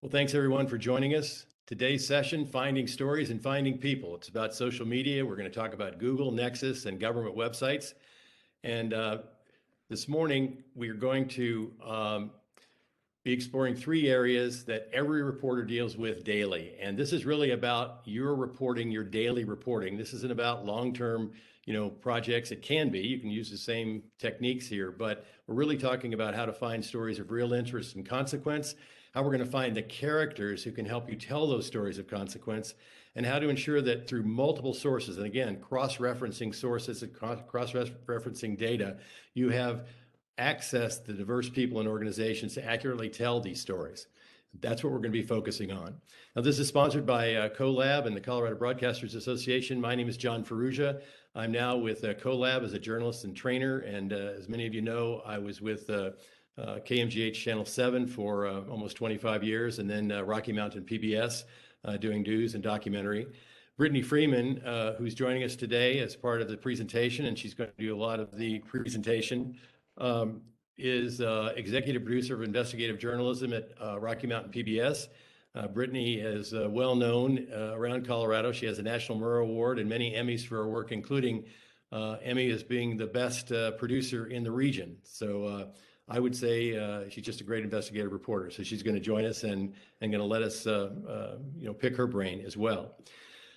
Well, thanks everyone for joining us. Today's session, Finding Stories and Finding People. It's about social media. We're going to talk about Google, Nexus, and government websites. And this morning, we are going to be exploring three areas that every reporter deals with daily. And this is really about your reporting, your daily reporting. This isn't about long-term, projects. It can be. You can use the same techniques here, but we're really talking about how to find stories of real interest and consequence, how we're going to find the characters who can help you tell those stories of consequence, and how to ensure that through multiple sources, and again, cross-referencing sources and cross-referencing data, you have access to diverse people and organizations to accurately tell these stories. That's what we're going to be focusing on. Now, this is sponsored by CoLab and the Colorado Broadcasters Association. My name is John Ferrugia. I'm now with CoLab as a journalist and trainer. And as many of you know, I was with KMGH Channel 7 for almost 25 years, and then Rocky Mountain PBS doing news and documentary. Brittany Freeman, who's joining us today as part of the presentation, and she's going to do a lot of the presentation, is executive producer of investigative journalism at Rocky Mountain PBS. Brittany is well known around Colorado. She has a National Murrow Award and many Emmys for her work, including Emmy as being the best producer in the region. So I would say she's just a great investigative reporter. So she's going to join us and going to let us pick her brain as well.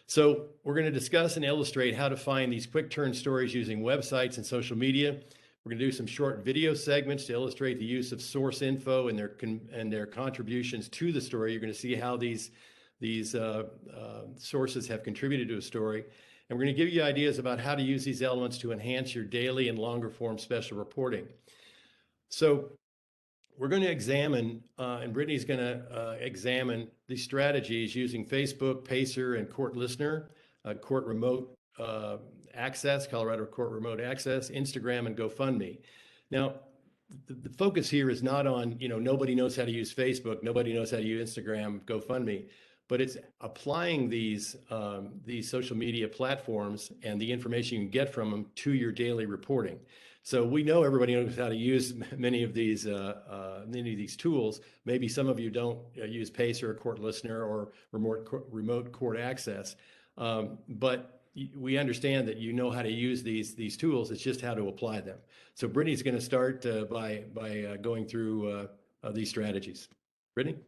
So we're going to discuss and illustrate how to find these quick turn stories using websites and social media. We're going to do some short video segments to illustrate the use of source info and their contributions to the story. You're going to see how these sources have contributed to a story. And we're going to give you ideas about how to use these elements to enhance your daily and longer form special reporting. So we're going to examine, and Brittany's going to examine the strategies using Facebook, Pacer, and Court Listener, Court Remote Access, Colorado Court Remote Access, Instagram, and GoFundMe. Now, the focus here is not on, nobody knows how to use Facebook, nobody knows how to use Instagram, GoFundMe, but it's applying these social media platforms and the information you can get from them to your daily reporting. So we know everybody knows how to use many of these tools. Maybe some of you don't use Pacer or Court Listener or remote court access, but we understand that you know how to use these tools. It's just how to apply them. So Brittany's going to start by going through these strategies. Brittany?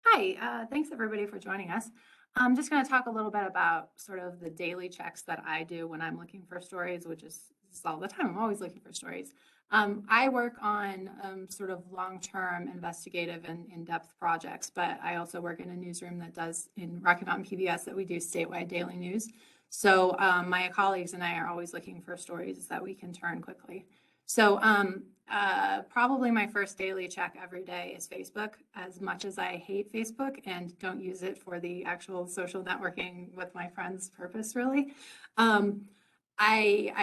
Hi, thanks everybody for joining us. I'm just going to talk a little bit about sort of the daily checks that I do when I'm looking for stories, which is all the time. I'm always looking for stories. I work on sort of long-term investigative and in-depth projects, but I also work in a newsroom that does in Rocky Mountain PBS that we do statewide daily news. So my colleagues and I are always looking for stories that we can turn quickly. So probably my first daily check every day is Facebook. As much as I hate Facebook and don't use it for the actual social networking with my friends purpose, really, I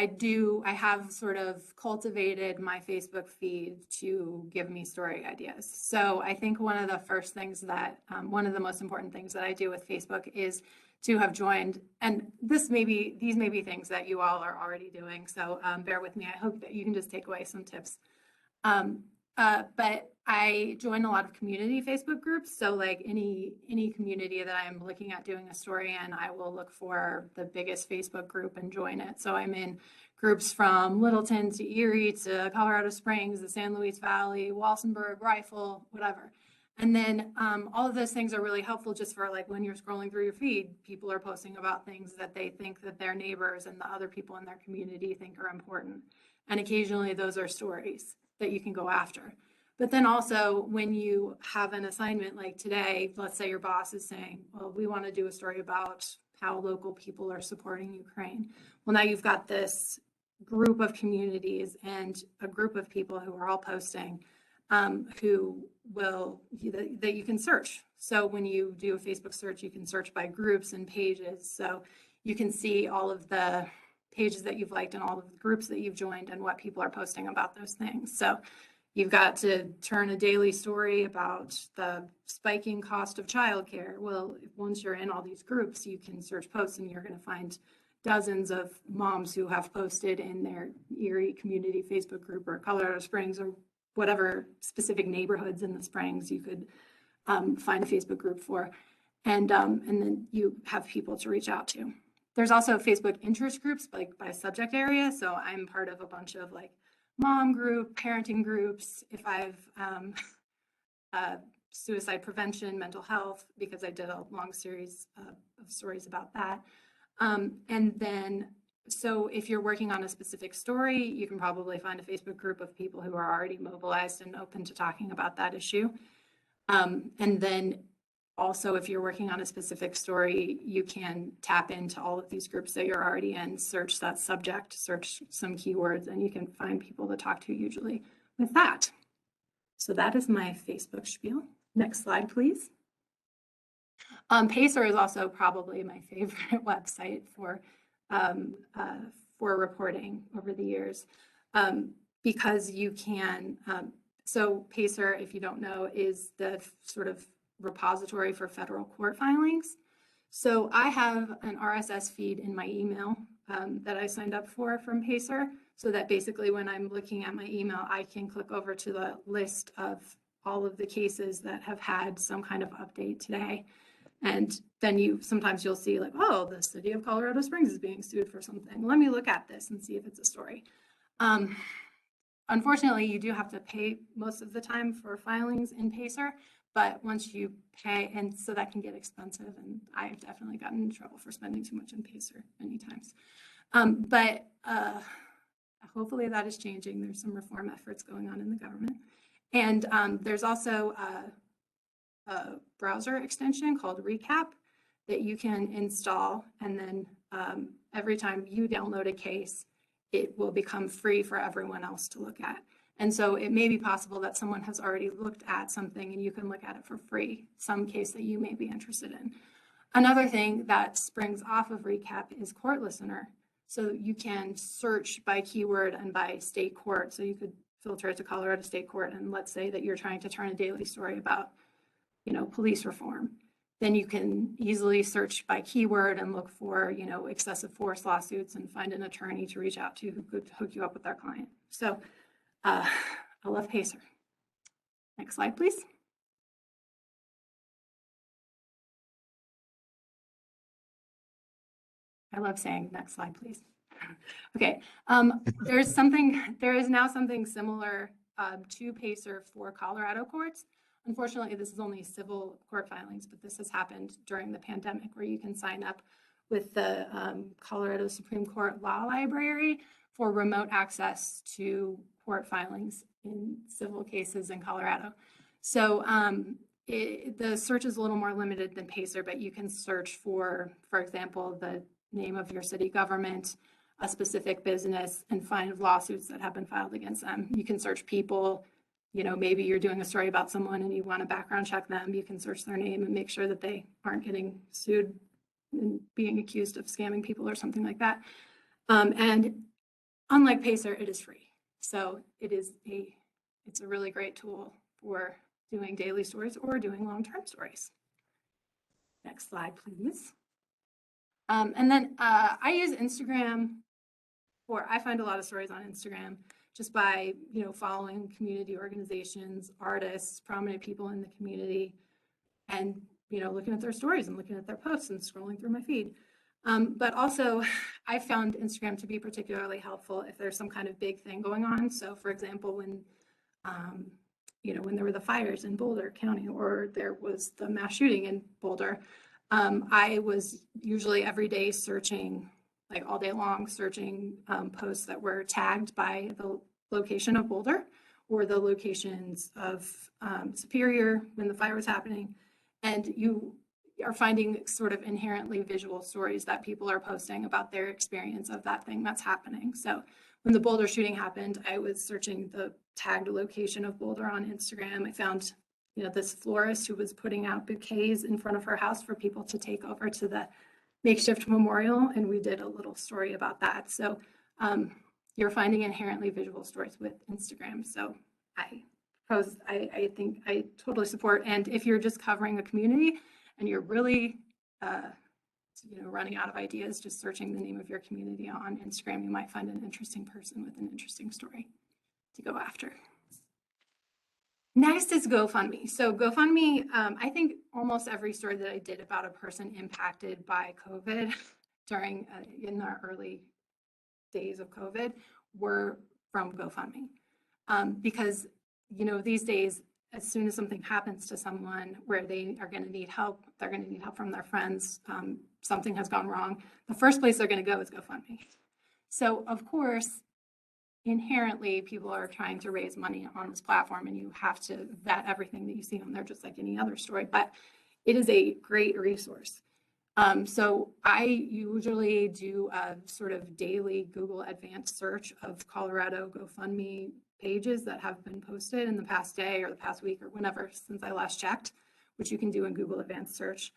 have sort of cultivated my Facebook feed to give me story ideas. So I think one of the first things that, one of the most important things that I do with Facebook is to have joined, and these may be things that you all are already doing, so bear with me. I hope that you can just take away some tips. But I join a lot of community Facebook groups. So like any community that I'm looking at doing a story in, I will look for the biggest Facebook group and join it. So I'm in groups from Littleton to Erie to Colorado Springs, the San Luis Valley, Walsenburg, Rifle, whatever. And then all of those things are really helpful just for like when you're scrolling through your feed, people are posting about things that they think that their neighbors and the other people in their community think are important. And occasionally those are stories that you can go after. But then also when you have an assignment like today, let's say your boss is saying, well, we want to do a story about how local people are supporting Ukraine. Well, now you've got this group of communities and a group of people who are all posting that you can search. So when you do a Facebook search, you can search by groups and pages. So you can see all of the pages that you've liked and all of the groups that you've joined and what people are posting about those things. So you've got to turn a daily story about the spiking cost of childcare. Well, once you're in all these groups, you can search posts and you're going to find dozens of moms who have posted in their Erie community Facebook group or Colorado Springs or whatever specific neighborhoods in the Springs you could find a Facebook group for. And then you have people to reach out to. There's also Facebook interest groups, like by subject area. So I'm part of a bunch of like mom group, parenting groups. If I've suicide prevention, mental health, because I did a long series of stories about that. And then, so if you're working on a specific story, you can probably find a Facebook group of people who are already mobilized and open to talking about that issue. And then also, if you're working on a specific story, you can tap into all of these groups that you're already in, search that subject, search some keywords, and you can find people to talk to usually with that. So that is my Facebook spiel. Next slide, please. Pacer is also probably my favorite website for reporting over the years, because you can, so Pacer, if you don't know, is the sort of repository for federal court filings. So I have an RSS feed in my email that I signed up for from Pacer, so that basically when I'm looking at my email, I can click over to the list of all of the cases that have had some kind of update today. And then sometimes you'll see like, oh, the city of Colorado Springs is being sued for something. Let me look at this and see if it's a story. Unfortunately, you do have to pay most of the time for filings in Pacer, but once you pay, and so that can get expensive, and I've definitely gotten in trouble for spending too much in Pacer many times. But hopefully that is changing. There's some reform efforts going on in the government. And there's also a browser extension called Recap that you can install, and then every time you download a case, it will become free for everyone else to look at. And so it may be possible that someone has already looked at something and you can look at it for free, some case that you may be interested in. Another thing that springs off of Recap is Court Listener. So you can search by keyword and by state court. So you could filter it to Colorado State Court, and let's say that you're trying to turn a daily story about, police reform. Then you can easily search by keyword and look for, excessive force lawsuits and find an attorney to reach out to who could hook you up with their client. So I love Pacer. Next slide, please. I love saying next slide, please. Okay, there is now something similar to Pacer for Colorado courts. Unfortunately, this is only civil court filings, but this has happened during the pandemic, where you can sign up with the Colorado Supreme Court Law Library for remote access to court filings in civil cases in Colorado. So the search is a little more limited than Pacer, but you can search for example, the name of your city government, a specific business, and find lawsuits that have been filed against them. You can search people. Maybe you're doing a story about someone and you want to background check them. You can search their name and make sure that they aren't getting sued and being accused of scamming people or something like that. And unlike Pacer, it is free. So it's a really great tool for doing daily stories or doing long-term stories. Next slide, please. And then I use Instagram I find a lot of stories on Instagram just by, following community organizations, artists, prominent people in the community, and, looking at their stories and looking at their posts and scrolling through my feed. But also, I found Instagram to be particularly helpful if there's some kind of big thing going on. So, for example, when there were the fires in Boulder County, or there was the mass shooting in Boulder, I was usually every day searching, like all day long, searching posts that were tagged by the location of Boulder or the locations of Superior when the fire was happening. And you are finding sort of inherently visual stories that people are posting about their experience of that thing that's happening. So when the Boulder shooting happened, I was searching the tagged location of Boulder on Instagram. I found, this florist who was putting out bouquets in front of her house for people to take over to the makeshift memorial, and we did a little story about that. So you're finding inherently visual stories with Instagram. So I think I totally support. And if you're just covering a community and you're really running out of ideas, just searching the name of your community on Instagram, you might find an interesting person with an interesting story to go after. Next is GoFundMe. So GoFundMe, I think almost every story that I did about a person impacted by COVID during in the early days of COVID were from GoFundMe. Because, these days, as soon as something happens to someone where they are going to need help, they're going to need help from their friends, something has gone wrong, the first place they're going to go is GoFundMe. So, of course, inherently, people are trying to raise money on this platform, and you have to vet everything that you see on there, just like any other story. But it is a great resource. So I usually do a sort of daily Google advanced search of Colorado GoFundMe pages that have been posted in the past day or the past week or whenever since I last checked, which you can do in Google advanced search.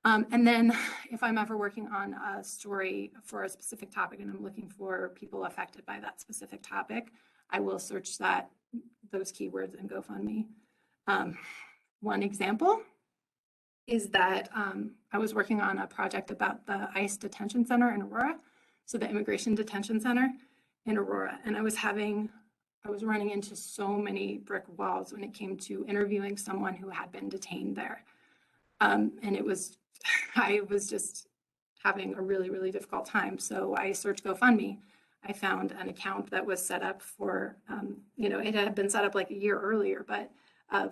And then if I'm ever working on a story for a specific topic and I'm looking for people affected by that specific topic, I will search those keywords in GoFundMe. One example is that I was working on a project about the ICE detention center in Aurora, so the immigration detention center in Aurora, and I was running into so many brick walls when it came to interviewing someone who had been detained there. And I was just having a really, really difficult time. So I searched GoFundMe. I found an account that was set up for, it had been set up like a year earlier, but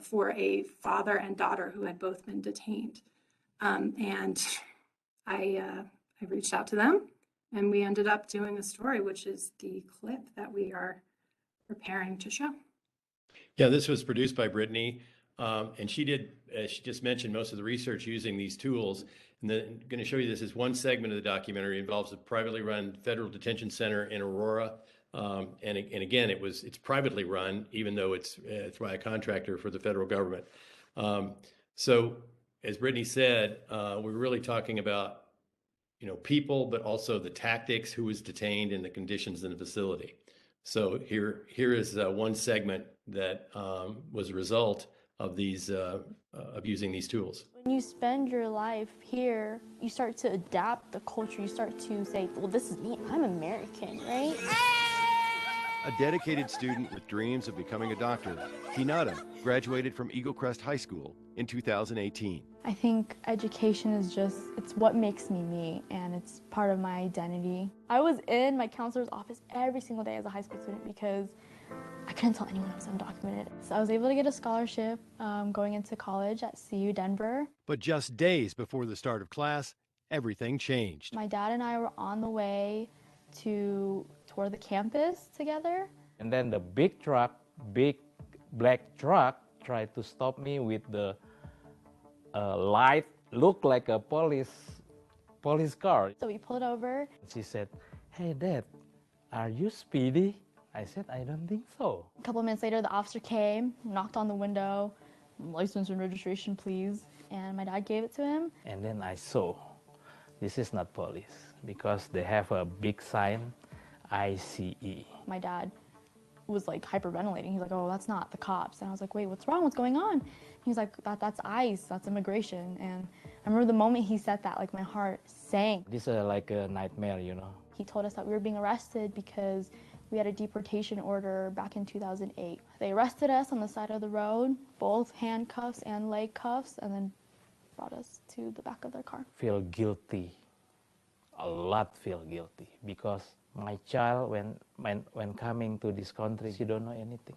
for a father and daughter who had both been detained. And I reached out to them, and we ended up doing a story, which is the clip that we are preparing to show. Yeah, this was produced by Brittany, and she did, as she just mentioned, most of the research using these tools. And then I'm going to show you this is one segment of the documentary. It involves a privately run federal detention center in Aurora. And again, it's privately run, even though it's by a contractor for the federal government. So as Brittany said, we're really talking about, people, but also the tactics, who was detained, and the conditions in the facility. So here is one segment that was a result of of using these tools. When you spend your life here, you start to adapt the culture. You start to say, well, this is me. I'm American, right? A dedicated student with dreams of becoming a doctor, Hinata graduated from Eagle Crest High School in 2018. I think education is it's what makes me me, and it's part of my identity. I was in my counselor's office every single day as a high school student because I couldn't tell anyone I was undocumented. So I was able to get a scholarship going into college at CU Denver. But just days before the start of class, everything changed. My dad and I were on the way to tour the campus together. And then the big black truck tried to stop me with the light, looked like a police car. So we pulled over. She said, "Hey Dad, are you speedy?" I said, "I don't think so." A couple of minutes later, the officer came, knocked on the window, "License and registration, please." And my dad gave it to him. And then I saw, this is not police, because they have a big sign, ICE. My dad was like hyperventilating. He's like, "Oh, that's not the cops." And I was like, "Wait, what's wrong? What's going on?" He's like, that's ICE, that's immigration. And I remember the moment he said that, like my heart sank. This is like a nightmare, He told us that we were being arrested because we had a deportation order back in 2008. They arrested us on the side of the road, both handcuffs and leg cuffs, and then brought us to the back of their car. Feel guilty, a lot feel guilty, because my child, when coming to this country, she don't know anything.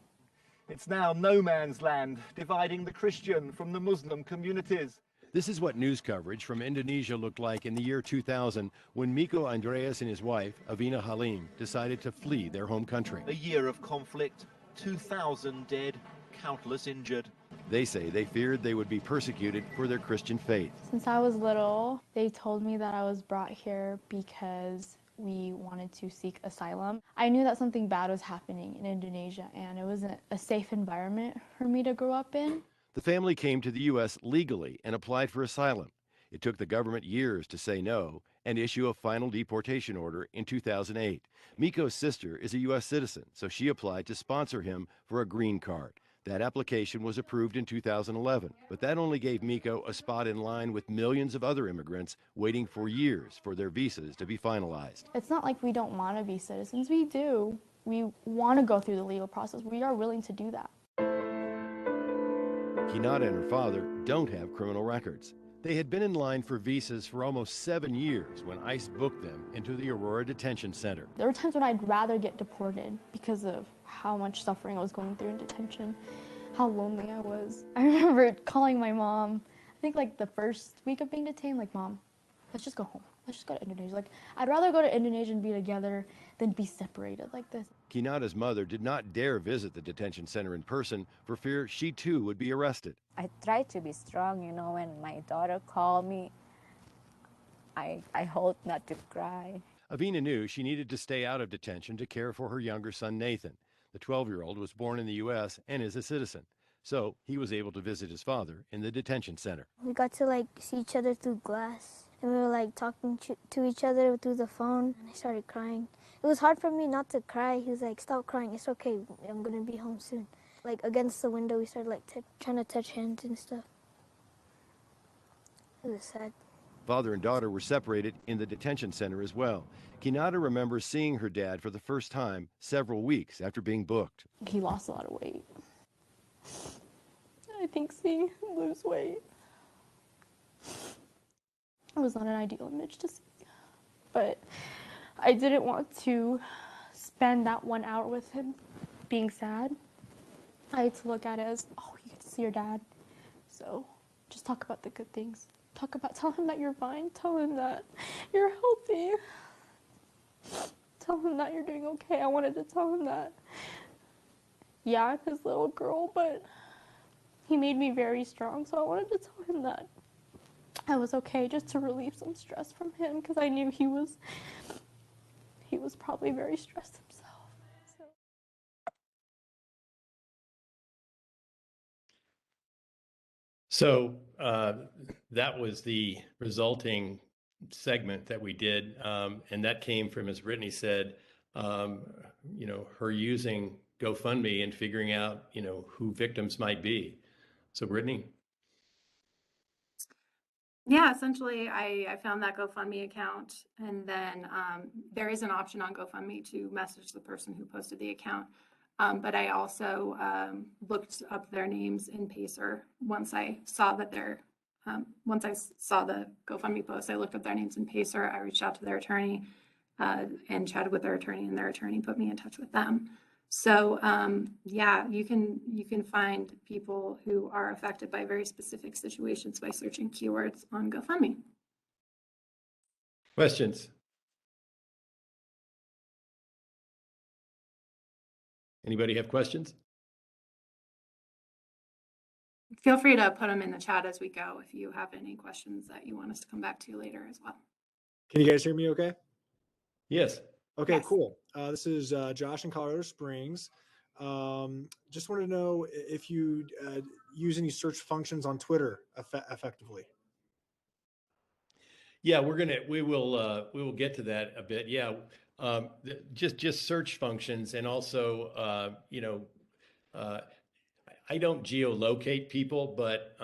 It's now no man's land, dividing the Christian from the Muslim communities. This is what news coverage from Indonesia looked like in the year 2000 when Miko Andreas and his wife, Avina Halim, decided to flee their home country. A year of conflict, 2,000 dead, countless injured. They say they feared they would be persecuted for their Christian faith. Since I was little, they told me that I was brought here because we wanted to seek asylum. I knew that something bad was happening in Indonesia, and it wasn't a safe environment for me to grow up in. The family came to the U.S. legally and applied for asylum. It took the government years to say no and issue a final deportation order in 2008. Miko's sister is a U.S. citizen, so she applied to sponsor him for a green card. That application was approved in 2011, but that only gave Miko a spot in line with millions of other immigrants waiting for years for their visas to be finalized. It's not like we don't want to be citizens. We do. We want to go through the legal process. We are willing to do that. Kinata and her father don't have criminal records. They had been in line for visas for almost 7 years when ICE booked them into the Aurora Detention Center. There were times when I'd rather get deported because of how much suffering I was going through in detention, how lonely I was. I remember calling my mom, I think like the first week of being detained, like, Mom, let's just go home. Let's just go to Indonesia. Like, I'd rather go to Indonesia and be together than be separated like this. Kinata's mother did not dare visit the detention center in person for fear she too would be arrested. I try to be strong, you know, when my daughter called me, I hope not to cry. Avina knew she needed to stay out of detention to care for her younger son, Nathan. The 12-year-old was born in the U.S. and is a citizen, so he was able to visit his father in the detention center. We got to like see each other through glass, and we were like talking to each other through the phone, and I started crying. It was hard for me not to cry. He was like, stop crying, it's okay, I'm gonna be home soon. Like against the window, we started like trying to touch hands and stuff. It was sad. Father and daughter were separated in the detention center as well. Kinata remembers seeing her dad for the first time several weeks after being booked. He lost a lot of weight. I think seeing him lose weight, it was not an ideal image to see. But I didn't want to spend that 1 hour with him being sad. I had to look at it as, oh, you get to see your dad. So just talk about the good things. Tell him that you're fine. Tell him that you're healthy. Tell him that you're doing okay. I wanted to tell him that, yeah, I'm his little girl, but he made me very strong. So I wanted to tell him that I was okay, just to relieve some stress from him, because I knew he was probably very stressed himself. So. So that was the resulting segment that we did, and that came from, as Brittany said, her using GoFundMe and figuring out, who victims might be. So Brittany. Yeah, essentially, I found that GoFundMe account, and then there is an option on GoFundMe to message the person who posted the account. But I also looked up their names in Pacer once I saw that once I saw the GoFundMe post. I looked up their names in Pacer. I reached out to their attorney and chatted with their attorney, and their attorney put me in touch with them. So yeah, you can find people who are affected by very specific situations by searching keywords on GoFundMe. Questions? Anybody have questions? Feel free to put them in the chat as we go if you have any questions that you want us to come back to later as well. Can you guys hear me okay? Yes. Okay, Yes. cool. This is Josh in Colorado Springs. Just wanted to know if you use any search functions on Twitter effectively. Yeah, we will get to that a bit. Yeah, just search functions, and also I don't geolocate people, but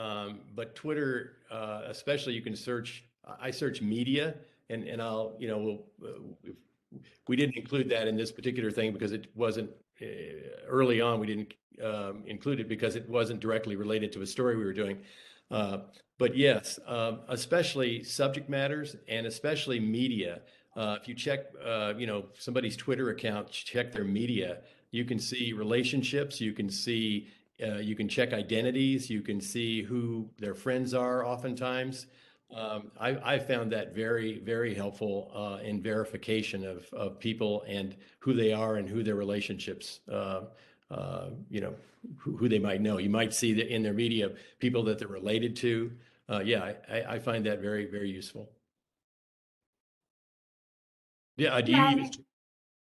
Twitter, especially, you can search. I search media, and I'll we didn't include that in this particular thing because it wasn't early on. We didn't include it because it wasn't directly related to a story we were doing. But yes, especially subject matters and especially media. If you check, somebody's Twitter account, check their media, you can see relationships, you can see, you can check identities, you can see who their friends are oftentimes. I found that very, very helpful in verification of people and who they are and who their relationships, who they might know. You might see that in their media, people that they're related to. Yeah, I find that very, very useful. Yeah, do you use?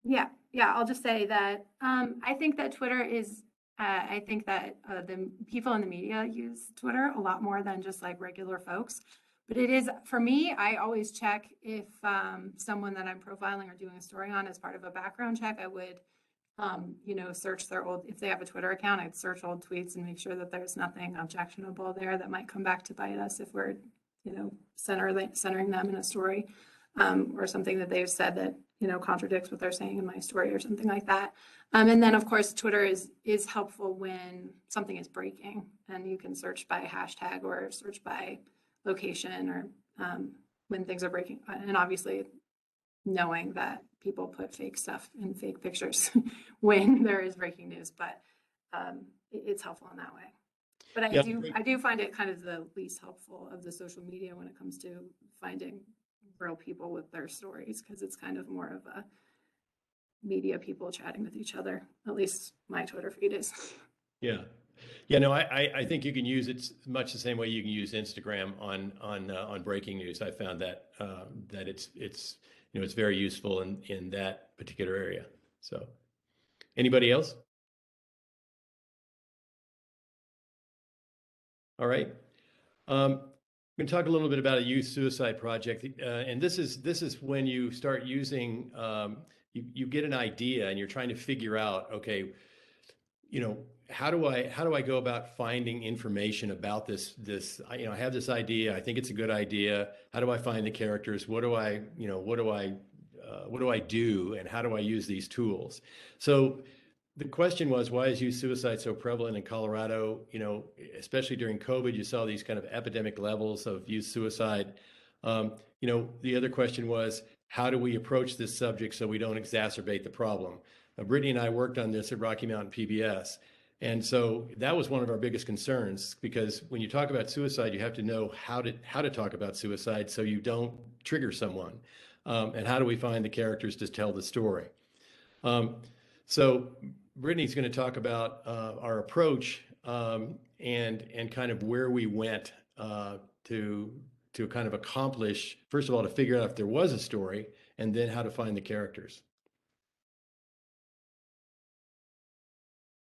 Yeah. I'll just say that I think that Twitter is. I think that the people in the media use Twitter a lot more than just like regular folks. But it is, for me, I always check if someone that I'm profiling or doing a story on as part of a background check, I would, search their if they have a Twitter account, I'd search old tweets and make sure that there's nothing objectionable there that might come back to bite us if we're, centering them in a story or something that they've said that, contradicts what they're saying in my story or something like that. And then of course, Twitter is helpful when something is breaking, and you can search by hashtag or search by location, or when things are breaking. And obviously knowing that people put fake stuff in fake pictures when there is breaking news, but it's helpful in that way. But I do find it kind of the least helpful of the social media when it comes to finding real people with their stories, because it's kind of more of a media people chatting with each other. At least my Twitter feed is. Yeah. Yeah, no, I think you can use it much the same way you can use Instagram on breaking news. I found that that it's very useful in that particular area. So, anybody else? All right. I'm going to talk a little bit about a youth suicide project, and this is when you start using you get an idea and you're trying to figure out, okay, how do I go about finding information about this I have this idea, I think it's a good idea. How do I find the characters? What do I do, and how do I use these tools? So the question was, why is youth suicide so prevalent in Colorado? Especially during COVID, you saw these kind of epidemic levels of youth suicide. The other question was, how do we approach this subject so we don't exacerbate the problem? Brittany and I worked on this at Rocky Mountain PBS. And so that was one of our biggest concerns, because when you talk about suicide, you have to know how to talk about suicide so you don't trigger someone. And how do we find the characters to tell the story? So Brittany's going to talk about our approach and kind of where we went to kind of accomplish, first of all, to figure out if there was a story, and then how to find the characters.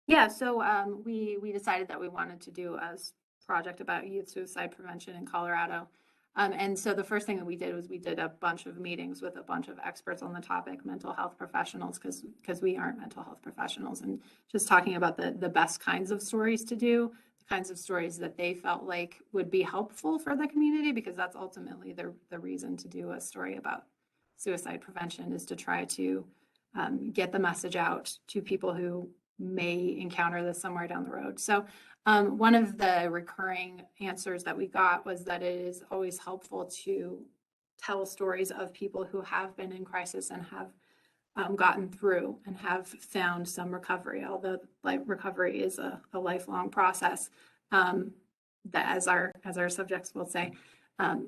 Yeah, so we decided that we wanted to do a project about youth suicide prevention in Colorado. And so the first thing that we did was we did a bunch of meetings with a bunch of experts on the topic, mental health professionals, because we aren't mental health professionals, and just talking about the best kinds of stories to do, the kinds of stories that they felt like would be helpful for the community, because that's ultimately the reason to do a story about suicide prevention, is to try to get the message out to people who may encounter this somewhere down the road. So one of the recurring answers that we got was that it is always helpful to tell stories of people who have been in crisis and have gotten through and have found some recovery, although recovery is a lifelong process, that as our subjects will say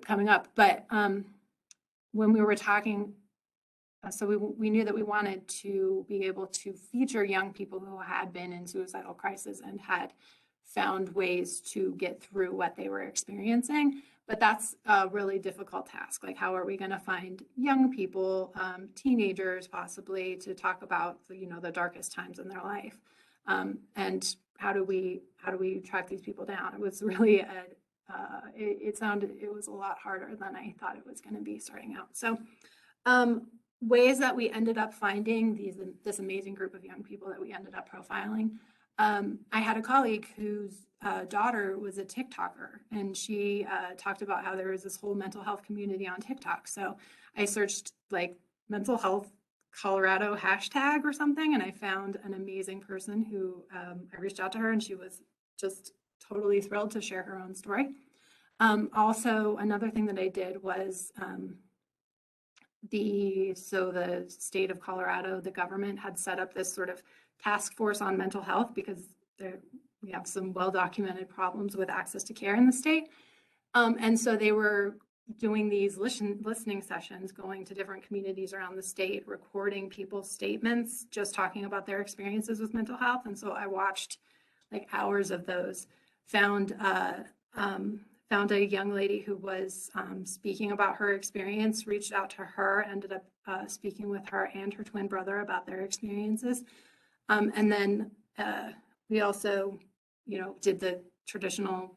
coming up. But when we were talking, so we knew that we wanted to be able to feature young people who had been in suicidal crisis and had found ways to get through what they were experiencing. But that's a really difficult task. Like, how are we going to find young people, teenagers possibly, to talk about the darkest times in their life? And how do we track these people down? It was really it was a lot harder than I thought it was going to be starting out. So ways that we ended up finding this amazing group of young people that we ended up profiling. I had a colleague whose daughter was a TikToker, and she talked about how there was this whole mental health community on TikTok. So I searched like mental health Colorado hashtag or something, and I found an amazing person who I reached out to her, and she was just totally thrilled to share her own story. Also, another thing that I did was the state of Colorado, the government had set up this sort of task force on mental health, because we have some well-documented problems with access to care in the state. And so they were doing these listening sessions, going to different communities around the state, recording people's statements, just talking about their experiences with mental health. And so I watched like hours of those, found a young lady who was speaking about her experience, reached out to her, ended up speaking with her and her twin brother about their experiences. And then we also, did the traditional,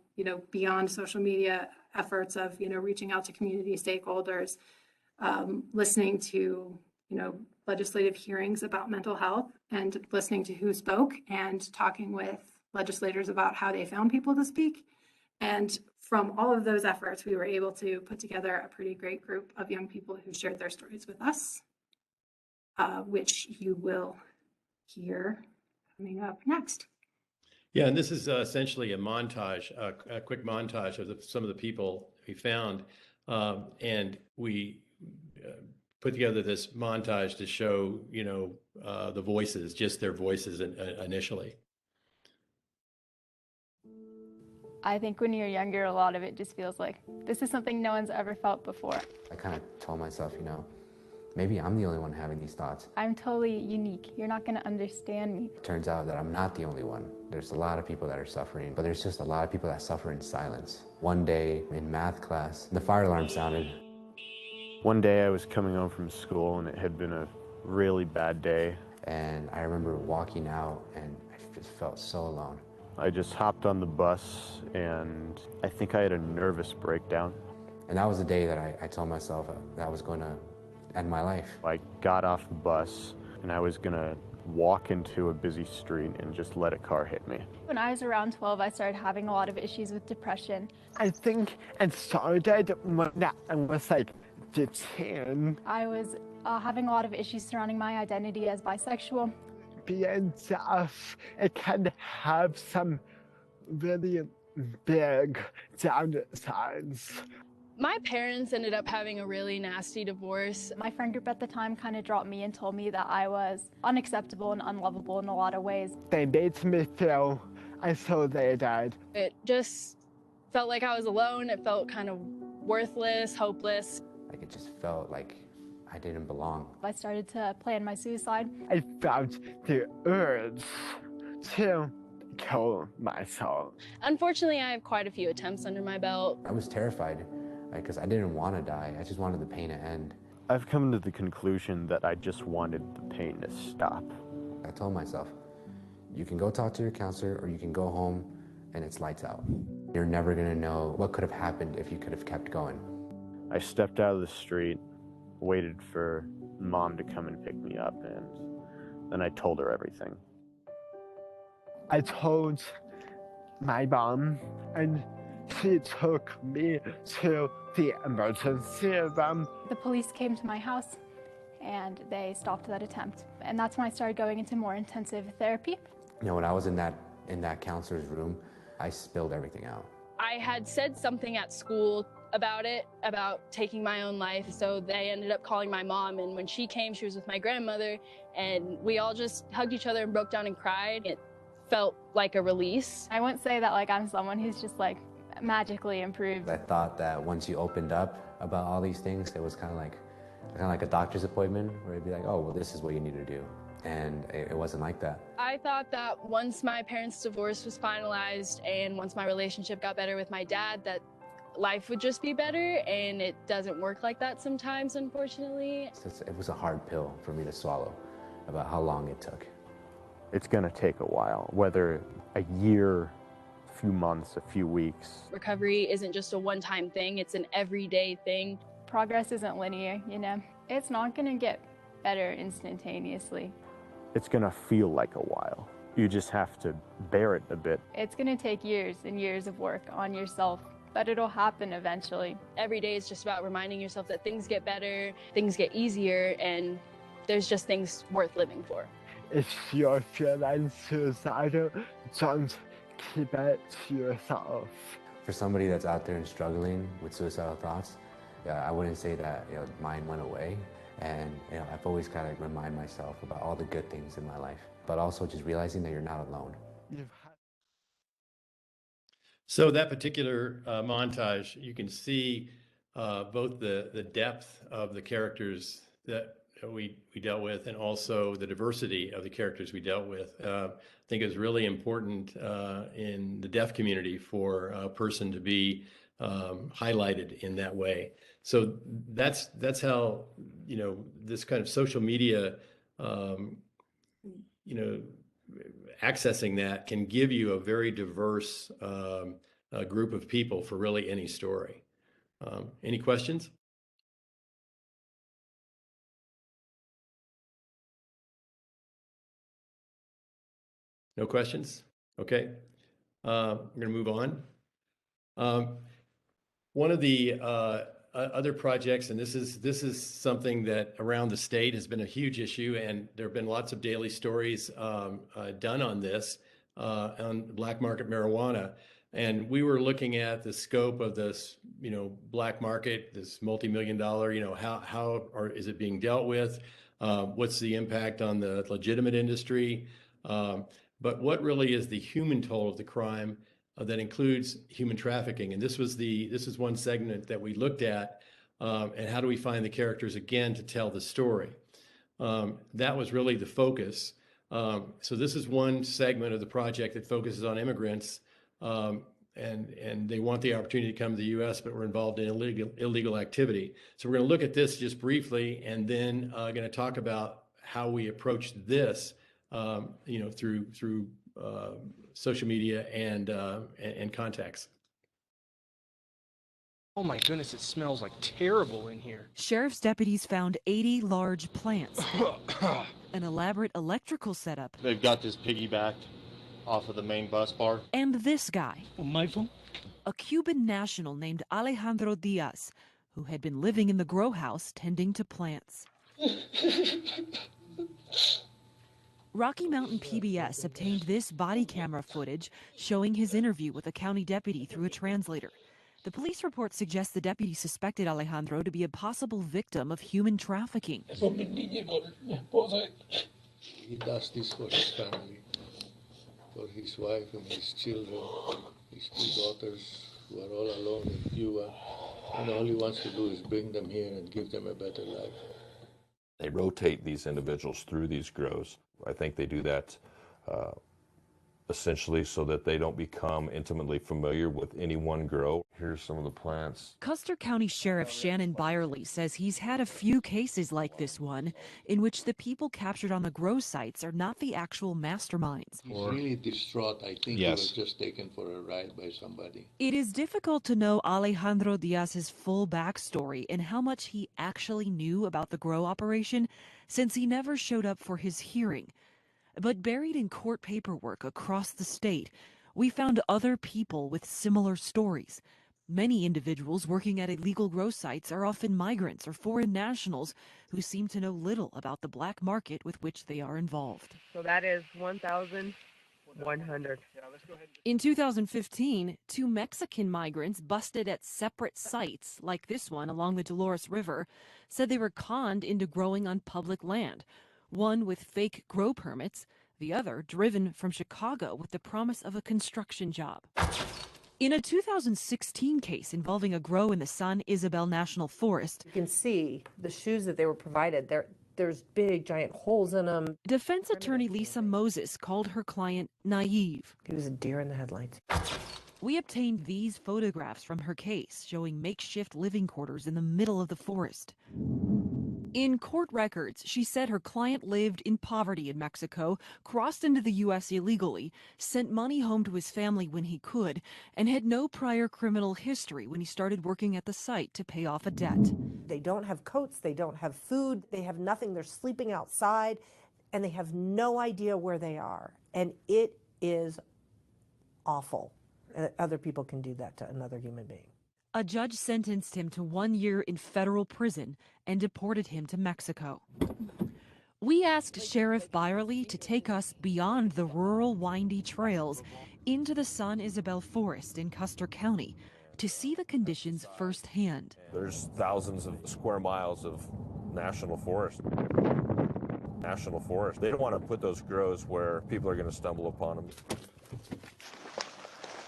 beyond social media efforts of, reaching out to community stakeholders, listening to, legislative hearings about mental health, and listening to who spoke, and talking with legislators about how they found people to speak. And from all of those efforts, we were able to put together a pretty great group of young people who shared their stories with us. which you will hear coming up next. Yeah, and this is essentially a montage, a quick montage of some of the people we found, and we put together this montage to show, the voices, just their voices initially. I think when you're younger, a lot of it just feels like this is something no one's ever felt before. I kind of told myself, maybe I'm the only one having these thoughts. I'm totally unique. You're not going to understand me. It turns out that I'm not the only one. There's a lot of people that are suffering, but there's just a lot of people that suffer in silence. One day in math class, the fire alarm sounded. One day I was coming home from school and it had been a really bad day. And I remember walking out and I just felt so alone. I just hopped on the bus and I think I had a nervous breakdown. And that was the day that I told myself that I was going to end my life. I got off the bus and I was going to walk into a busy street and just let a car hit me. When I was around 12, I started having a lot of issues with depression. I think it started when I was like 15. I was having a lot of issues surrounding my identity as bisexual. Being deaf, it can have some really big downsides. My parents ended up having a really nasty divorce. My friend group at the time kind of dropped me and told me that I was unacceptable and unlovable in a lot of ways. They made me feel isolated. It just felt like I was alone. It felt kind of worthless, hopeless. Like it just felt like I didn't belong. I started to plan my suicide. I felt the urge to kill myself. Unfortunately, I have quite a few attempts under my belt. I was terrified because I didn't want to die. I just wanted the pain to end. I've come to the conclusion that I just wanted the pain to stop. I told myself, you can go talk to your counselor or you can go home and it's lights out. You're never going to know what could have happened if you could have kept going. I stepped out of the street, waited for Mom to come and pick me up, and then I told her everything. I told my mom, and she took me to the emergency room. The police came to my house and they stopped that attempt. And that's when I started going into more intensive therapy. When I was in that counselor's room, I spilled everything out. I had said something at school about it, about taking my own life, so they ended up calling my mom, and when she came, she was with my grandmother, and we all just hugged each other and broke down and cried. It felt like a release. I wouldn't say that I'm someone who's just magically improved. I thought that once you opened up about all these things, it was kind of like a doctor's appointment where it'd be like, oh, well, this is what you need to do. And it wasn't like that. I thought that once my parents' divorce was finalized and once my relationship got better with my dad, that life would just be better, and it doesn't work like that sometimes, unfortunately. It was a hard pill for me to swallow about how long it took. It's going to take a while, whether a year, a few months, a few weeks. Recovery isn't just a one-time thing, it's an everyday thing. Progress isn't linear, It's not going to get better instantaneously. It's going to feel like a while. You just have to bear it a bit. It's going to take years and years of work on yourself, but it'll happen eventually. Every day is just about reminding yourself that things get better, things get easier, and there's just things worth living for. If you're feeling suicidal, don't keep it to yourself. For somebody that's out there and struggling with suicidal thoughts, I wouldn't say that mine went away. And I've always got to remind myself about all the good things in my life, but also just realizing that you're not alone. So that particular montage, you can see both the depth of the characters that we dealt with and also the diversity of the characters we dealt with. I think it was really important in the deaf community for a person to be highlighted in that way. So that's how, this kind of social media, accessing that can give you a very diverse group of people for really any story. Any questions? No questions? Okay. We're going to move on. One of the other projects, and this is something that around the state has been a huge issue, and there have been lots of daily stories done on this, on black market marijuana. And we were looking at the scope of this, black market, this multi-million-dollar, is it being dealt with? What's the impact on the legitimate industry? But what really is the human toll of the crime that includes human trafficking? And this is one segment that we looked at, and how do we find the characters again to tell the story? That was really the focus. So this is one segment of the project that focuses on immigrants, and they want the opportunity to come to the U.S., but we're involved in illegal activity. So we're going to look at this just briefly, and then going to talk about how we approach this, through social media and contacts. Oh my goodness, it smells like terrible in here. Sheriff's deputies found 80 large plants, an elaborate electrical setup. They've got this piggybacked off of the main bus bar. And this guy, My phone? a Cuban national named Alejandro Diaz, who had been living in the grow house tending to plants. Rocky Mountain PBS obtained this body camera footage showing his interview with a county deputy through a translator. The police report suggests the deputy suspected Alejandro to be a possible victim of human trafficking. He does this for his family, for his wife and his children, his two daughters who are all alone in Cuba, and all he wants to do is bring them here and give them a better life. They rotate these individuals through these grows. I think they do that essentially so that they don't become intimately familiar with any one grow. Here's some of the plants. Custer County Sheriff Shannon Byerly says he's had a few cases like this one, in which the people captured on the grow sites are not the actual masterminds. He's really distraught. I think he was just taken for a ride by somebody. It is difficult to know Alejandro Diaz's full backstory and how much he actually knew about the grow operation, since he never showed up for his hearing. But buried in court paperwork across the state, we found other people with similar stories. Many individuals working at illegal grow sites are often migrants or foreign nationals who seem to know little about the black market with which they are involved. So that is 1,100. In 2015, 2 Mexican migrants busted at separate sites, like this one along the Dolores River, said they were conned into growing on public land. One with fake grow permits, the other driven from Chicago with the promise of a construction job. In a 2016 case involving a grow in the San Isabel National Forest, You can see the shoes that they were provided. There's big, giant holes in them. defense attorney Lisa Moses called her client naive. He was a deer in the headlights. We obtained these photographs from her case showing makeshift living quarters in the middle of the forest. In court records, she said her client lived in poverty in Mexico, crossed into the U.S. illegally, sent money home to his family when he could, and had no prior criminal history when he started working at the site to pay off a debt. They don't have coats, they don't have food, they have nothing. They're sleeping outside, and they have no idea where they are. And it is awful. Other people can do that to another human being. A judge sentenced him to 1 year in federal prison and deported him to Mexico. We asked Sheriff Byerly to take us beyond the rural windy trails into the San Isabel Forest in Custer County to see the conditions firsthand. There's thousands of square miles of national forest. National forest. They don't want to put those grows where people are going to stumble upon them.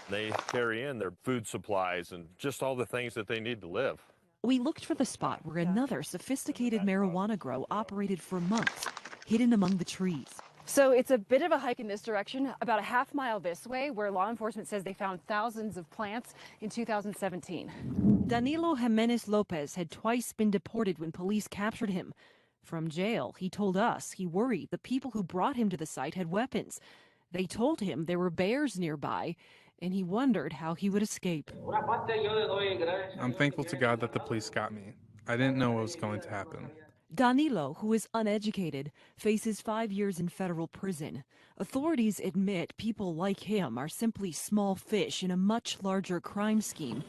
They carry in their food supplies and just all the things that they need to live. We looked for the spot where another sophisticated marijuana grow operated for months, hidden among the trees. So it's a bit of a hike in this direction, about a half mile this way, where law enforcement says they found thousands of plants in 2017. Danilo Jimenez Lopez had twice been deported when police captured him. From jail, he told us he worried the people who brought him to the site had weapons. They told him there were bears nearby, and he wondered how he would escape. I'm thankful to God that the police got me. I didn't know what was going to happen. Danilo, who is uneducated, faces 5 years in federal prison. Authorities admit people like him are simply small fish in a much larger crime scheme.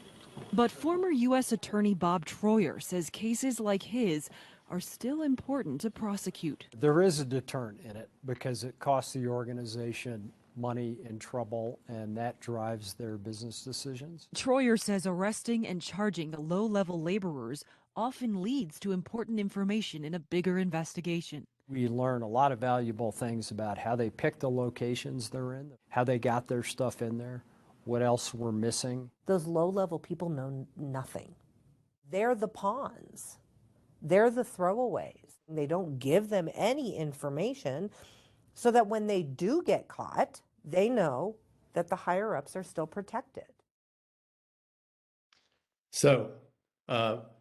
But former U.S. Attorney Bob Troyer says cases like his are still important to prosecute. There is a deterrent in it because it costs the organization money and trouble, and that drives their business decisions. Troyer says arresting and charging the low-level laborers often leads to important information in a bigger investigation. We learn a lot of valuable things about how they pick the locations they're in, how they got their stuff in there, what else we're missing. Those low-level people know nothing. They're the pawns. They're the throwaways. They don't give them any information so that when they do get caught, they know that the higher-ups are still protected. So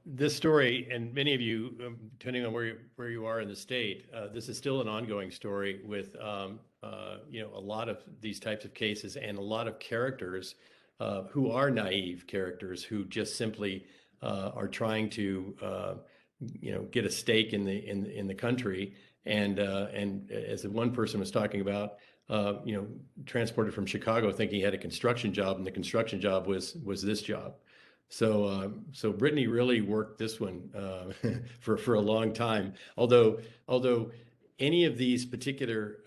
this story, and many of you, depending on where you are in the state, this is still an ongoing story with a lot of these types of cases and a lot of characters who are naive characters who just simply are trying to get a stake in the country, and as the one person was talking about, transported from Chicago thinking he had a construction job, and the construction job was this job. So Brittany really worked this one for a long time. Although any of these particular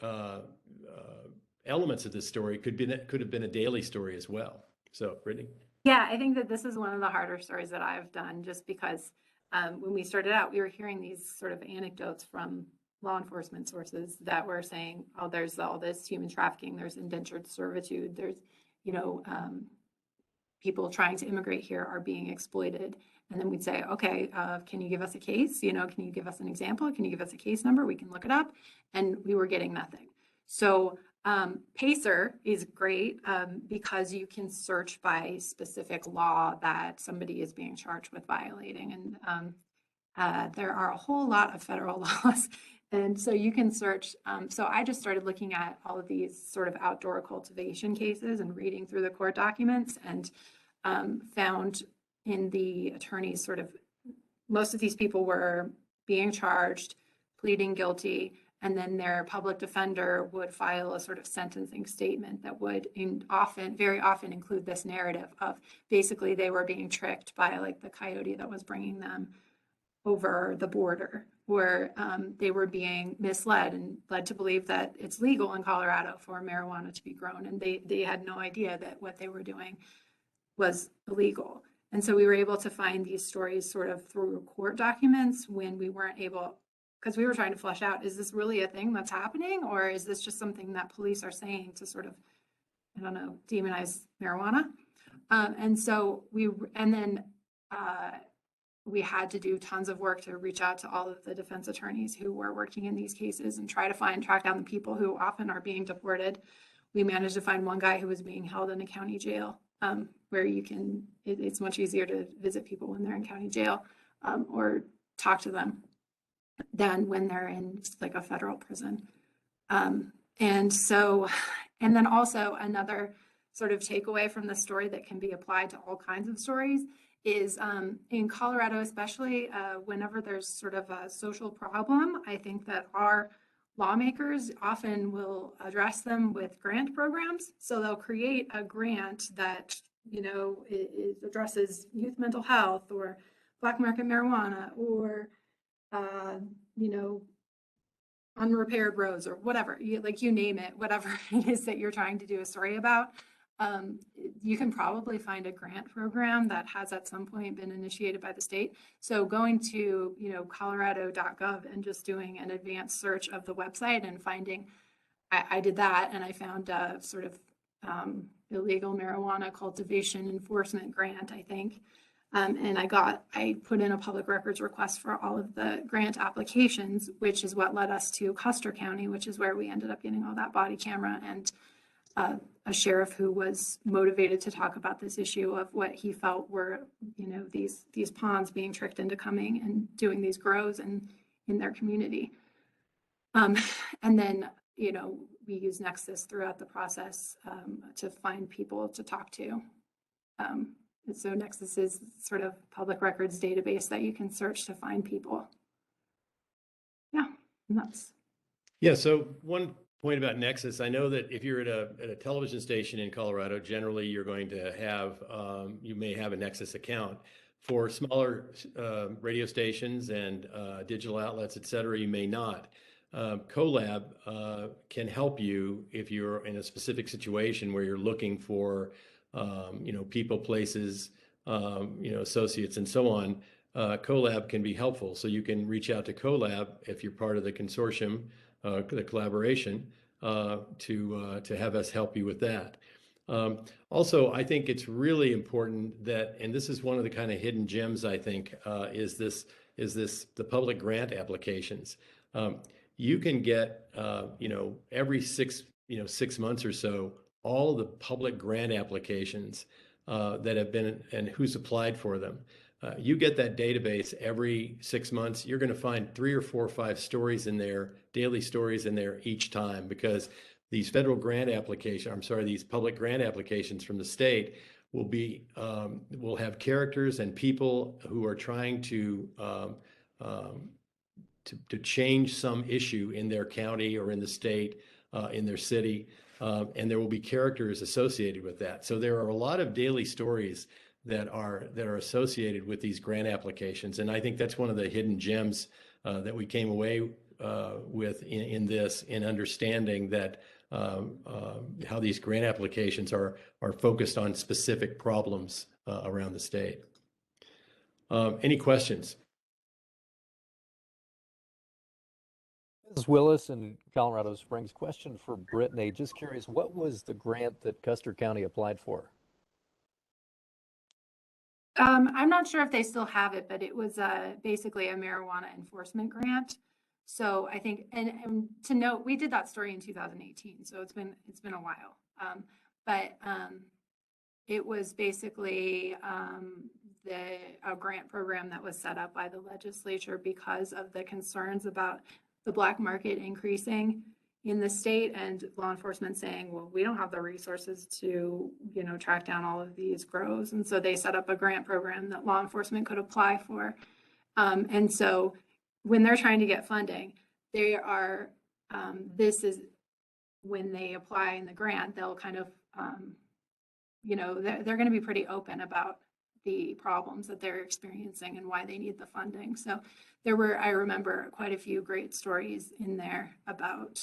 elements of this story could have been a daily story as well. So Brittany. Yeah, I think that this is one of the harder stories that I've done, just because when we started out, we were hearing these sort of anecdotes from law enforcement sources that were saying, oh, there's all this human trafficking, there's indentured servitude, there's, people trying to immigrate here are being exploited. And then we'd say, okay, can you give us a case? Can you give us an example? Can you give us a case number? We can look it up. And we were getting nothing. So Pacer is great because you can search by specific law that somebody is being charged with violating. And there are a whole lot of federal laws. And so you can search. So I just started looking at all of these sort of outdoor cultivation cases and reading through the court documents, and found in the attorneys most of these people were being charged, pleading guilty, and then their public defender would file a sort of sentencing statement that would very often include this narrative of basically they were being tricked by like the coyote that was bringing them over the border, or they were being misled and led to believe that it's legal in Colorado for marijuana to be grown. And they had no idea that what they were doing was illegal. And so we were able to find these stories sort of through court documents when we weren't able, because we were trying to flesh out, is this really a thing that's happening? Or is this just something that police are saying to sort of, demonize marijuana? We had to do tons of work to reach out to all of the defense attorneys who were working in these cases and try to track down the people who often are being deported. We managed to find one guy who was being held in a county jail, where it's much easier to visit people when they're in county jail or talk to them than when they're in like a federal prison. And then also another sort of takeaway from the story that can be applied to all kinds of stories is in Colorado, especially whenever there's sort of a social problem, I think that our lawmakers often will address them with grant programs. So they'll create a grant that, it addresses youth mental health or Black market marijuana or, unrepaired roads or whatever, you name it, whatever it is that you're trying to do a story about. You can probably find a grant program that has at some point been initiated by the state. So going to, colorado.gov and just doing an advanced search of the website and finding, I did that, and I found a sort of illegal marijuana cultivation enforcement grant, I think. And I put in a public records request for all of the grant applications, which is what led us to Custer County, which is where we ended up getting all that body camera and a sheriff who was motivated to talk about this issue of what he felt were, these pawns being tricked into coming and doing these grows in their community. And then, we use Nexus throughout the process to find people to talk to. And so Nexus is sort of public records database that you can search to find people. Yeah, and that's. Yeah, so one point about Nexus, I know that if you're at a television station in Colorado, generally you're going to have, you may have a Nexus account. For smaller radio stations and digital outlets, et cetera, you may not. Colab can help you if you're in a specific situation where you're looking for, people, places, associates, and so on. Colab can be helpful. So you can reach out to Colab if you're part of the consortium, the collaboration, to have us help you with that. Also, I think it's really important that, and this is one of the kind of hidden gems, I think, is the public grant applications. You can get, every 6 months or so, all the public grant applications that have been and who's applied for them. You get that database every 6 months. You're going to find 3 or 4 or 5 stories in there, daily stories in there each time, because these federal grant these public grant applications from the state will have characters and people who are trying to change some issue in their county or in the state, in their city, and there will be characters associated with that. So there are a lot of daily stories that are associated with these grant applications, and I think that's one of the hidden gems that we came away with in understanding that how these grant applications are focused on specific problems around the state. Any questions? Mrs. Willis in Colorado Springs, question for Brittany. Just curious, what was the grant that Custer County applied for? I'm not sure if they still have it, but it was basically a marijuana enforcement grant. So I think, and to note, we did that story in 2018, so it's been a while. But it was basically a grant program that was set up by the legislature because of the concerns about the black market increasing in the state, and law enforcement saying, well, we don't have the resources to, track down all of these grows. And so they set up a grant program that law enforcement could apply for. And so when they're trying to get funding, they are, this is when they apply in the grant, they'll kind of, they're going to be pretty open about the problems that they're experiencing and why they need the funding. So there were, I remember, quite a few great stories in there about,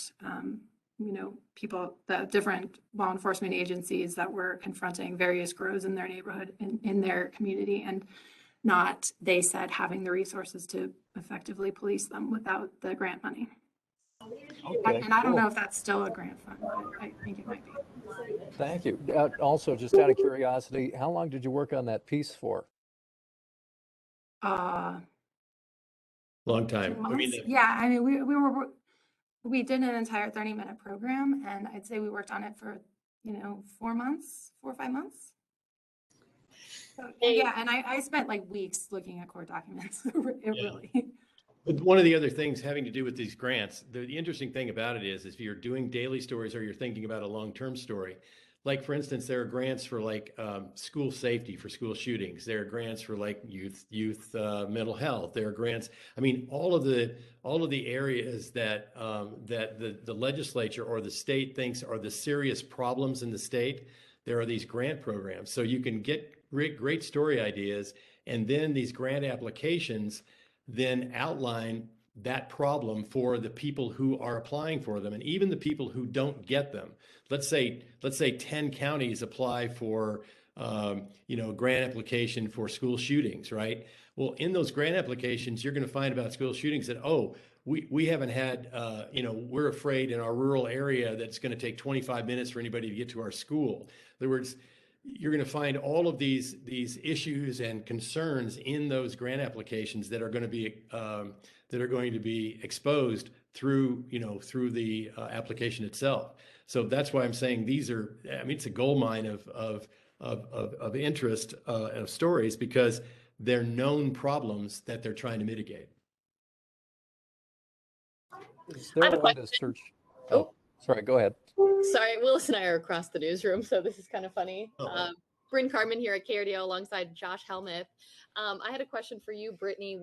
people, the different law enforcement agencies that were confronting various grows in their neighborhood, in their community, and not, they said, having the resources to effectively police them without the grant money. Okay, and I don't know if that's still a grant fund, but I think it might be. Thank you. Also, just out of curiosity, how long did you work on that piece for? Long time. We did an entire 30-minute program, and I'd say we worked on it for 4 or 5 months. So, yeah, and I spent like weeks looking at court documents. Really. But one of the other things having to do with these grants, the interesting thing about it is if you're doing daily stories or you're thinking about a long-term story, like for instance, there are grants for like school safety, for school shootings. There are grants for like youth mental health. There are grants. I mean, all of the areas that the legislature or the state thinks are the serious problems in the state. There are these grant programs, so you can get great story ideas, and then these grant applications then outline that problem for the people who are applying for them, and even the people who don't get them. Let's say 10 counties apply for a grant application for school shootings, right? Well, in those grant applications, you're going to find about school shootings that, we haven't had, we're afraid in our rural area that it's going to take 25 minutes for anybody to get to our school. In other words, you're going to find all of these issues and concerns in those grant applications that are going to be exposed through the application itself. So that's why I'm saying it's a goldmine of interest, of stories, because they're known problems that they're trying to mitigate. Is there a way to search? Oh, sorry, go ahead. Sorry, Willis and I are across the newsroom, so this is kind of funny. Bryn Carmen here at KRDO alongside Josh Helmuth. I had a question for you, Brittany.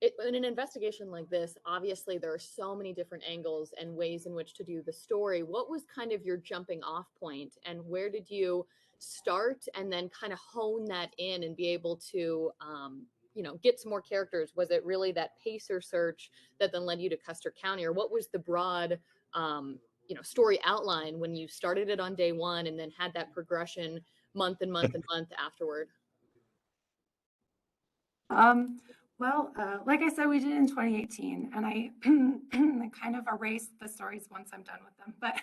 in an investigation like this, obviously there are so many different angles and ways in which to do the story. What was kind of your jumping off point, and where did you start and then kind of hone that in and be able to, get some more characters? Was it really that Pacer search that then led you to Custer County, or what was the broad, story outline when you started it on day one and then had that progression month and month and month afterward? Like I said, we did it in 2018, and I kind of erased the stories once I'm done with them. But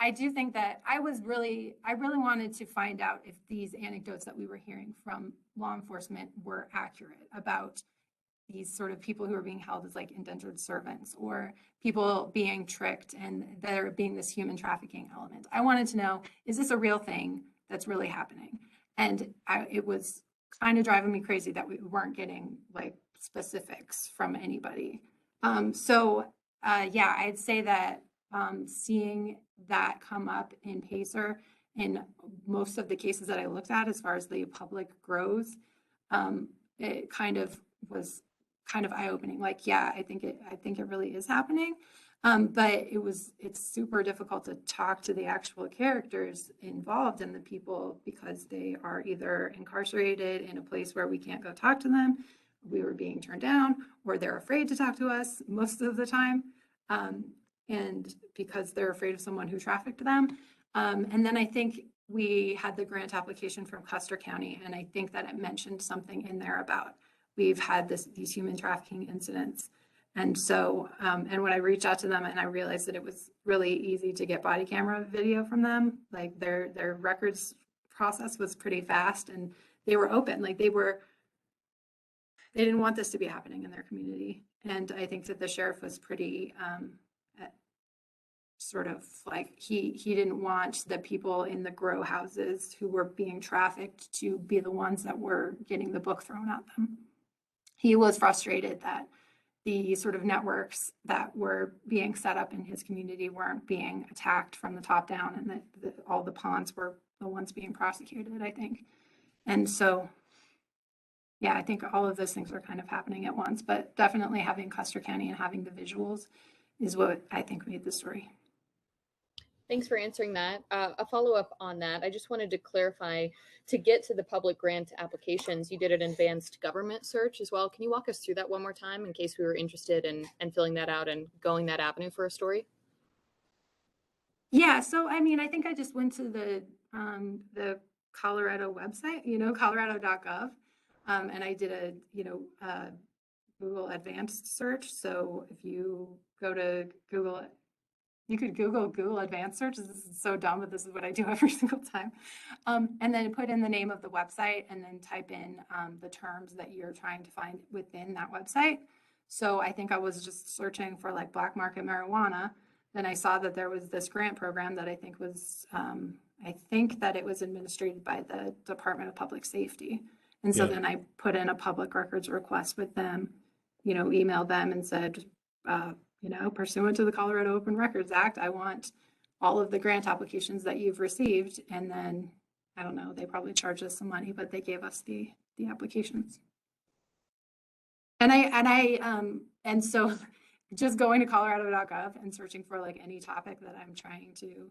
I do think that I really wanted to find out if these anecdotes that we were hearing from law enforcement were accurate about these sort of people who are being held as like indentured servants, or people being tricked, and there being this human trafficking element. I wanted to know, is this a real thing that's really happening? And it was kind of driving me crazy that we weren't getting like specifics from anybody. I'd say that seeing that come up in Pacer in most of the cases that I looked at, as far as the public grows, it kind of was kind of eye-opening. Like, yeah, I think it really is happening. But it's super difficult to talk to the actual characters involved and the people, because they are either incarcerated in a place where we can't go talk to them, we were being turned down, or they're afraid to talk to us most of the time. And because they're afraid of someone who trafficked them. And then I think we had the grant application from Custer County, and I think that it mentioned something in there about we've had these human trafficking incidents. And so, and when I reached out to them and I realized that it was really easy to get body camera video from them, like their records process was pretty fast, and they were open, like they didn't want this to be happening in their community. And I think that the sheriff was pretty, sort of like, he didn't want the people in the grow houses who were being trafficked to be the ones that were getting the book thrown at them. He was frustrated that the sort of networks that were being set up in his community weren't being attacked from the top down, and that all the pawns were the ones being prosecuted, I think. And so, yeah, I think all of those things are kind of happening at once, but definitely having Custer County and having the visuals is what I think made the story. Thanks for answering that. A follow-up on that, I just wanted to clarify, to get to the public grant applications, you did an advanced government search as well. Can you walk us through that one more time in case we were interested in filling that out and going that avenue for a story? Yeah, so I mean, I think I just went to the Colorado website, colorado.gov, and I did a Google advanced search. So if you go to Google, you could Google advanced search. This is so dumb, but this is what I do every single time. And then put in the name of the website, and then type in the terms that you're trying to find within that website. So I think I was just searching for like black market marijuana. Then I saw that there was this grant program that I think was, I think that it was administered by the Department of Public Safety. And so then I put in a public records request with them, emailed them and said, pursuant to the Colorado Open Records Act, I want all of the grant applications that you've received. And then, I don't know, they probably charged us some money, but they gave us the applications. And so just going to colorado.gov and searching for like any topic that I'm trying to,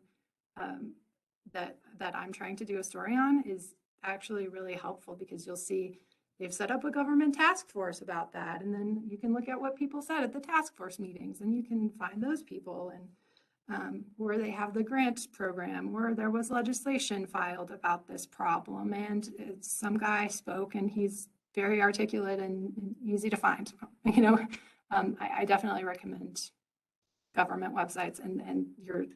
that I'm trying to do a story on is actually really helpful, because you'll see they've set up a government task force about that. And then you can look at what people said at the task force meetings, and you can find those people, and where they have the grant program, where there was legislation filed about this problem. And some guy spoke, and he's very articulate and easy to find. I definitely recommend government websites, and your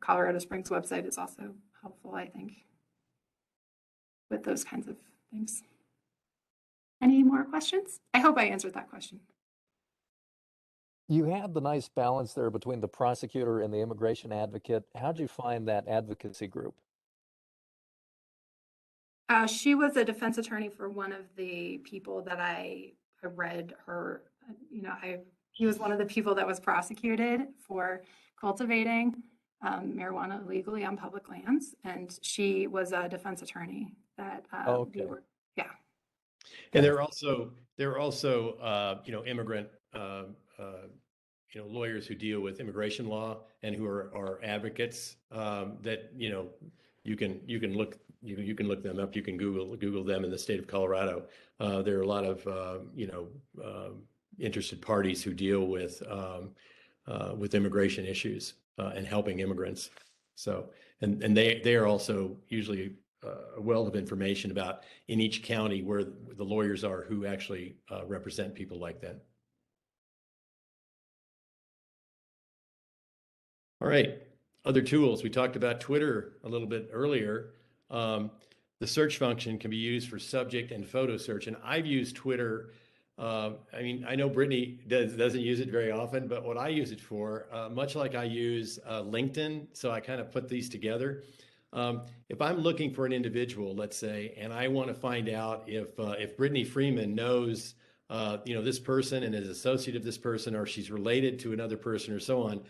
Colorado Springs website is also helpful, I think, with those kinds of things. Any more questions? I hope I answered that question. You had the nice balance there between the prosecutor and the immigration advocate. How'd you find that advocacy group? She was a defense attorney for one of the people that I read her, he was one of the people that was prosecuted for cultivating marijuana illegally on public lands. And she was a defense attorney that, And there there are also, immigrant, lawyers who deal with immigration law and who are advocates that, you can look them up. You can Google them in the state of Colorado. There are a lot of, interested parties who deal with immigration issues and helping immigrants. So, and they are also usually a wealth of information about in each county where the lawyers are who actually represent people like that. All right, other tools. We talked about Twitter a little bit earlier. The search function can be used for subject and photo search, and I've used Twitter. I know Brittany doesn't use it very often, but what I use it for, much like I use LinkedIn, so I kind of put these together. If I'm looking for an individual, let's say, and I want to find out if Brittany Freeman knows, this person and is associate of this person, or she's related to another person or so on,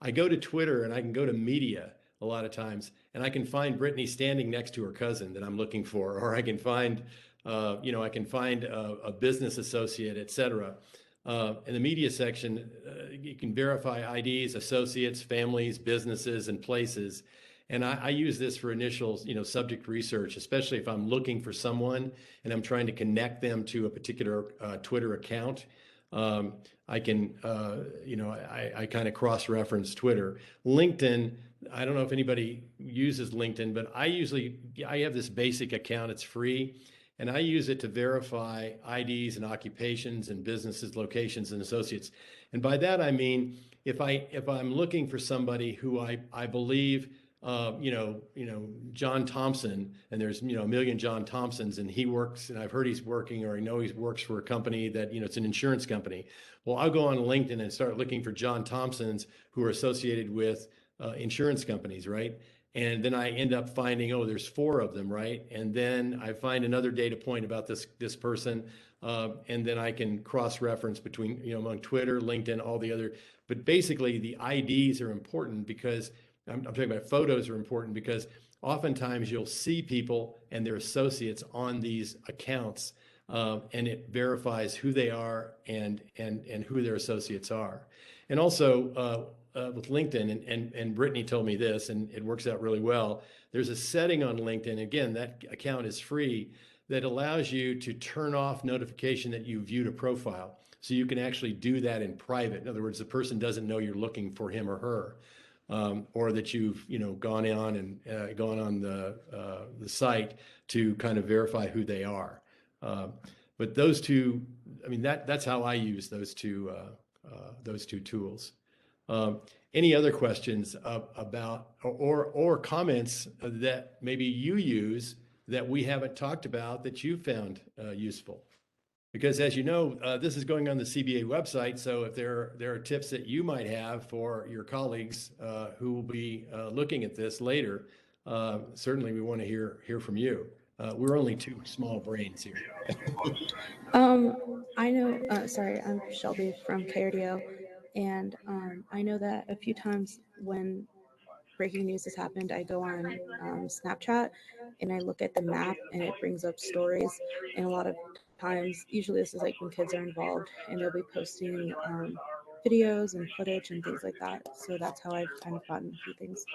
I go to Twitter and I can go to media a lot of times, and I can find Brittany standing next to her cousin that I'm looking for, or I can find, a business associate, et cetera. In the media section, you can verify IDs, associates, families, businesses, and places. And I use this for initial, subject research, especially if I'm looking for someone and I'm trying to connect them to a particular Twitter account. I can, I kind of cross-reference Twitter. LinkedIn, I don't know if anybody uses LinkedIn, but I have this basic account. It's free. And I use it to verify IDs and occupations and businesses, locations, and associates. And by that, I mean, if I'm looking for somebody who I believe, John Thompson, and there's, a million John Thompsons, and he works, and I've heard he's working, or I know he works for a company that, it's an insurance company. Well, I'll go on LinkedIn and start looking for John Thompsons who are associated with insurance companies, right? And then I end up finding, there's 4 of them, right? And then I find another data point about this person, and then I can cross-reference between, among Twitter, LinkedIn, all the other. But basically, the IDs are important because I'm talking about photos are important because oftentimes you'll see people and their associates on these accounts, and it verifies who they are and who their associates are. And also with LinkedIn, and Brittany told me this, and it works out really well. There's a setting on LinkedIn, again, that account is free, that allows you to turn off notification that you viewed a profile. So you can actually do that in private. In other words, the person doesn't know you're looking for him or her. Or that you've gone on the site to kind of verify who they are. But those two, that's how I use those two tools. Any other questions about or comments that maybe you use that we haven't talked about that you found useful? Because as you know, this is going on the CBA website. So if there are tips that you might have for your colleagues who will be looking at this later, certainly we want to hear from you. We're only 2 small brains here. I know, I'm Shelby from KRDO, and I know that a few times when breaking news has happened, I go on Snapchat and I look at the map and it brings up stories. And a lot of times, usually this is like when kids are involved and they'll be posting videos and footage and things like that. So that's how I've kind of gotten a few things.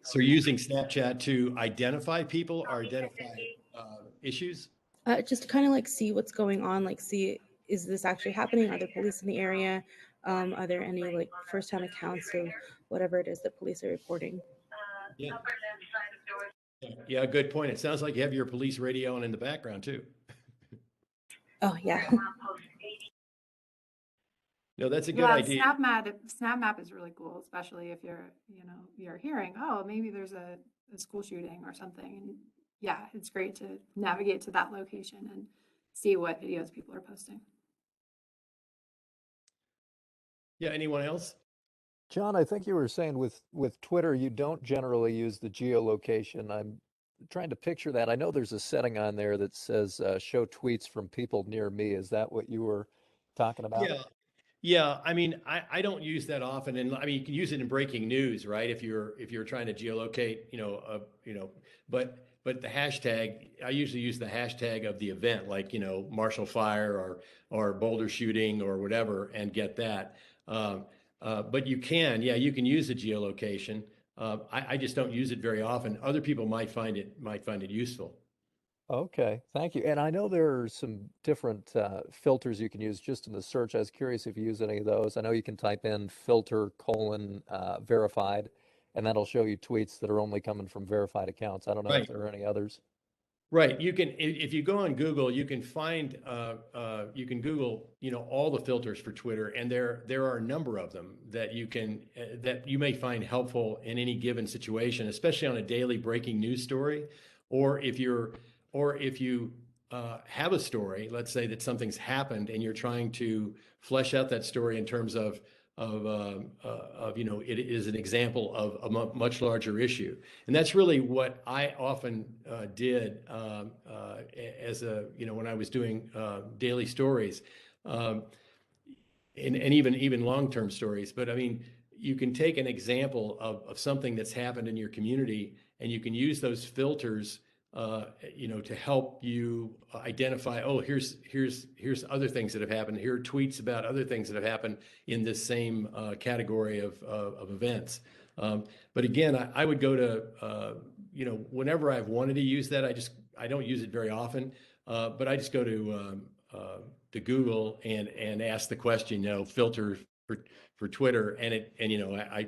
So you're using Snapchat to identify people or identify issues? Just to kind of like see what's going on, like see, is this actually happening? Are there police in the area? Are there any like first-hand accounts of whatever it is that police are reporting? Yeah, good point. It sounds like you have your police radio on in the background too. Oh yeah. No, that's a good idea. SnapMap is really cool, especially if you're hearing, maybe there's a school shooting or something. And yeah, it's great to navigate to that location and see what videos people are posting. Yeah, anyone else? John, I think you were saying with Twitter, you don't generally use the geolocation. I'm trying to picture that. I know there's a setting on there that says show tweets from people near me. Is that what you were talking about? Yeah. I don't use that often, and you can use it in breaking news, right? If you're trying to geolocate, but but the hashtag, I usually use the hashtag of the event, like, Marshall Fire or Boulder shooting or whatever, and get that. But you can use the geolocation. I just don't use it very often. Other people might find it useful. Okay, thank you. And I know there are some different filters you can use just in the search. I was curious if you use any of those. I know you can type in filter : verified, and that'll show you tweets that are only coming from verified accounts. I don't know if Right. there are any others. Right. You can, if you go on Google, you can find, you can Google, all the filters for Twitter, and there are a number of them that that you may find helpful in any given situation, especially on a daily breaking news story, or if you have a story, let's say that something's happened, and you're trying to flesh out that story in terms of it is an example of a much larger issue. And that's really what I often did when I was doing daily stories, and even long-term stories. But I mean, you can take an example of something that's happened in your community, and you can use those filters to help you identify, oh, here's other things that have happened. Here are tweets about other things that have happened in this same category of events. But again, I would go to, whenever I've wanted to use that, I don't use it very often, but I just go to Google and ask the question, filter for Twitter, and I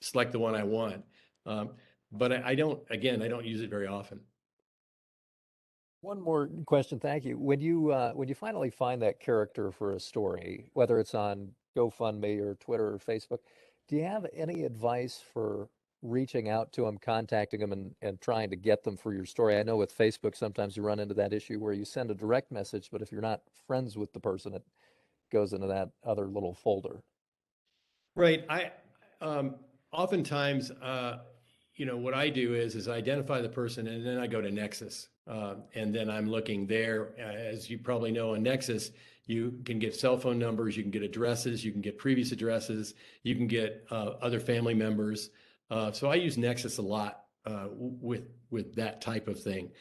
select the one I want. But I don't use it very often. One more question, thank you. When you finally find that character for a story, whether it's on GoFundMe or Twitter or Facebook, do you have any advice for reaching out to them, contacting them, and trying to get them for your story? I know with Facebook, sometimes you run into that issue where you send a direct message, but if you're not friends with the person, it goes into that other little folder. Right. Oftentimes, what I do is I identify the person, and then I go to Nexus. And then I'm looking there. As you probably know, on Nexus, you can get cell phone numbers, you can get addresses, you can get previous addresses, you can get other family members. So I use Nexus a lot with that type of thing.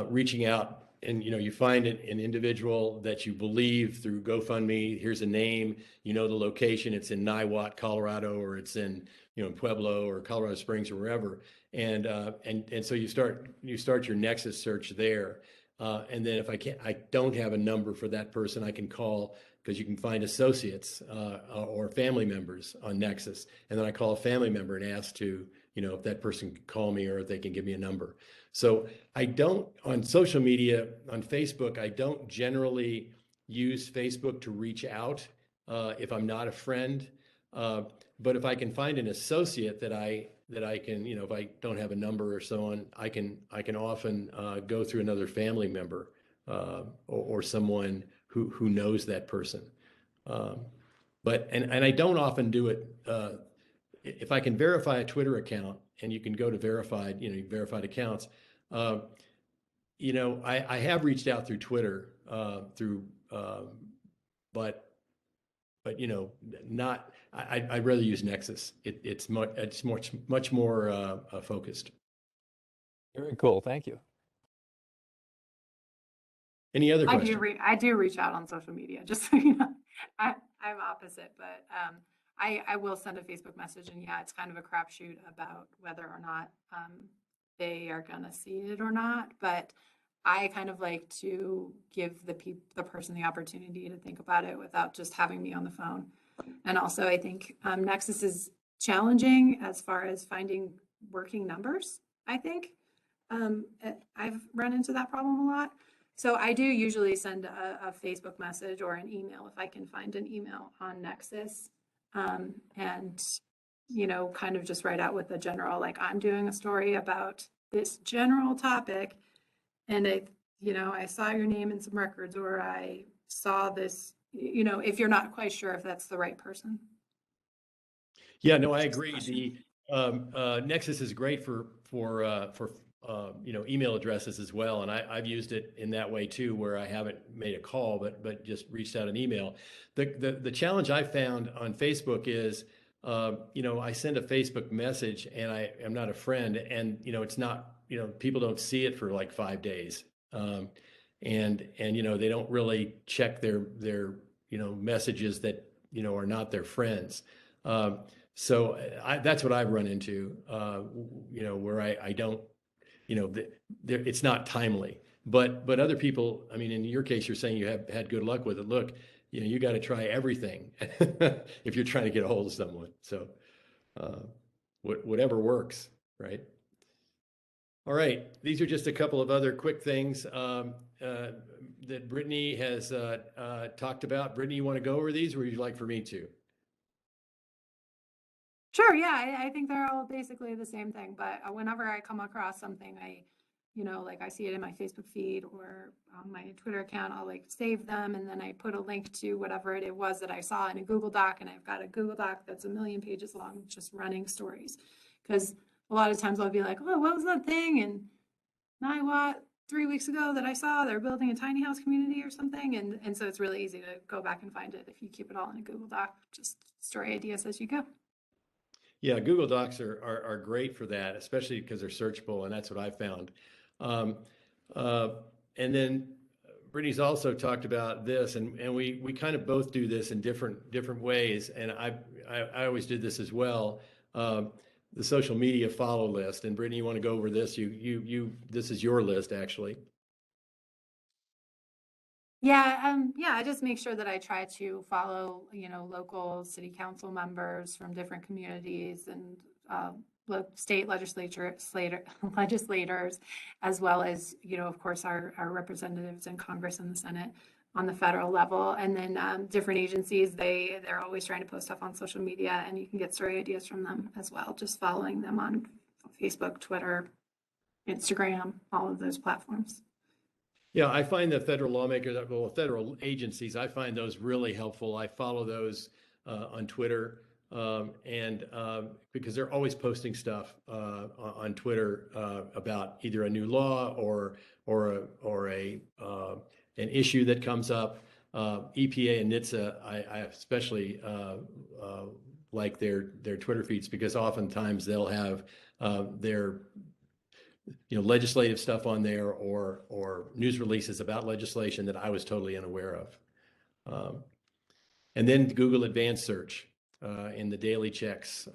Reaching out, and you find an individual that you believe through GoFundMe. Here's a name, the location. It's in Niwot, Colorado, or it's in Pueblo or Colorado Springs or wherever. And so you start your Nexus search there. And then if I don't have a number for that person, I can call, because you can find associates or family members on Nexus. And then I call a family member and ask to, if that person can call me or if they can give me a number. So I don't, on social media, on Facebook, I don't generally use Facebook to reach out if I'm not a friend. But if I can find an associate that I can, if I don't have a number or so on, I can often go through another family member or someone who knows that person. But I don't often do it. If I can verify a Twitter account, and you can go to verified accounts, I have reached out through Twitter but not. I'd rather use Nexus. It's much more focused. Very cool. Thank you. Any other questions? I do reach out on social media, just so you know. I'm opposite, but I will send a Facebook message, and yeah, it's kind of a crapshoot about whether or not they are gonna see it or not. But I kind of like to give the person the opportunity to think about it without just having me on the phone. And also, I think Nexus is challenging as far as finding working numbers. I think I've run into that problem a lot. So I do usually send a Facebook message or an email if I can find an email on Nexus, and kind of just write out with the general, like, I'm doing a story about this general topic, and I saw your name in some records, or I saw this, if you're not quite sure if that's the right person. Yeah, no, I agree. The Nexus is great for email addresses as well, and I've used it in that way too, where I haven't made a call, but just reached out an email. The challenge I found on Facebook is, I send a Facebook message, and I am not a friend, and it's not people don't see it for like 5 days. And they don't really check their messages that, are not their friends. So that's what I've run into, where I don't, it's not timely. But other people, I mean, in your case, you're saying you have had good luck with it. Look, you got to try everything if you're trying to get a hold of someone. So whatever works, right? All right, these are just a couple of other quick things that Brittany has talked about. Brittany, you want to go over these, or would you like for me to? Sure, yeah, I think they're all basically the same thing, but whenever I come across something, like I see it in my Facebook feed or on my Twitter account, I'll like save them, and then I put a link to whatever it was that I saw in a Google Doc, and I've got a Google Doc that's 1,000,000 pages long, just running stories. Because a lot of times I'll be like, oh, what was that thing? And now what, 3 weeks ago that I saw they're building a tiny house community or something. And so it's really easy to go back and find it if you keep it all in a Google Doc, just story ideas as you go. Yeah, Google Docs are great for that, especially because they're searchable, and that's what I found. And then Brittany's also talked about this, and we kind of both do this in different ways, and I always did this as well. The social media follow list, and Brittany, you want to go over this? This is your list, actually. Yeah, I just make sure that I try to follow, local city council members from different communities and state legislators, as well as, of course, our representatives in Congress and the Senate on the federal level. And then different agencies, they're always trying to post stuff on social media, and you can get story ideas from them as well, just following them on Facebook, Twitter, Instagram, all of those platforms. Yeah, I find the federal lawmakers, federal agencies, I find those really helpful. I follow those on Twitter, and because they're always posting stuff on Twitter about either a new law or an issue that comes up. EPA and NHTSA, I especially like their Twitter feeds, because oftentimes they'll have their legislative stuff on there, or news releases about legislation that I was totally unaware of. And then Google Advanced Search in the daily checks.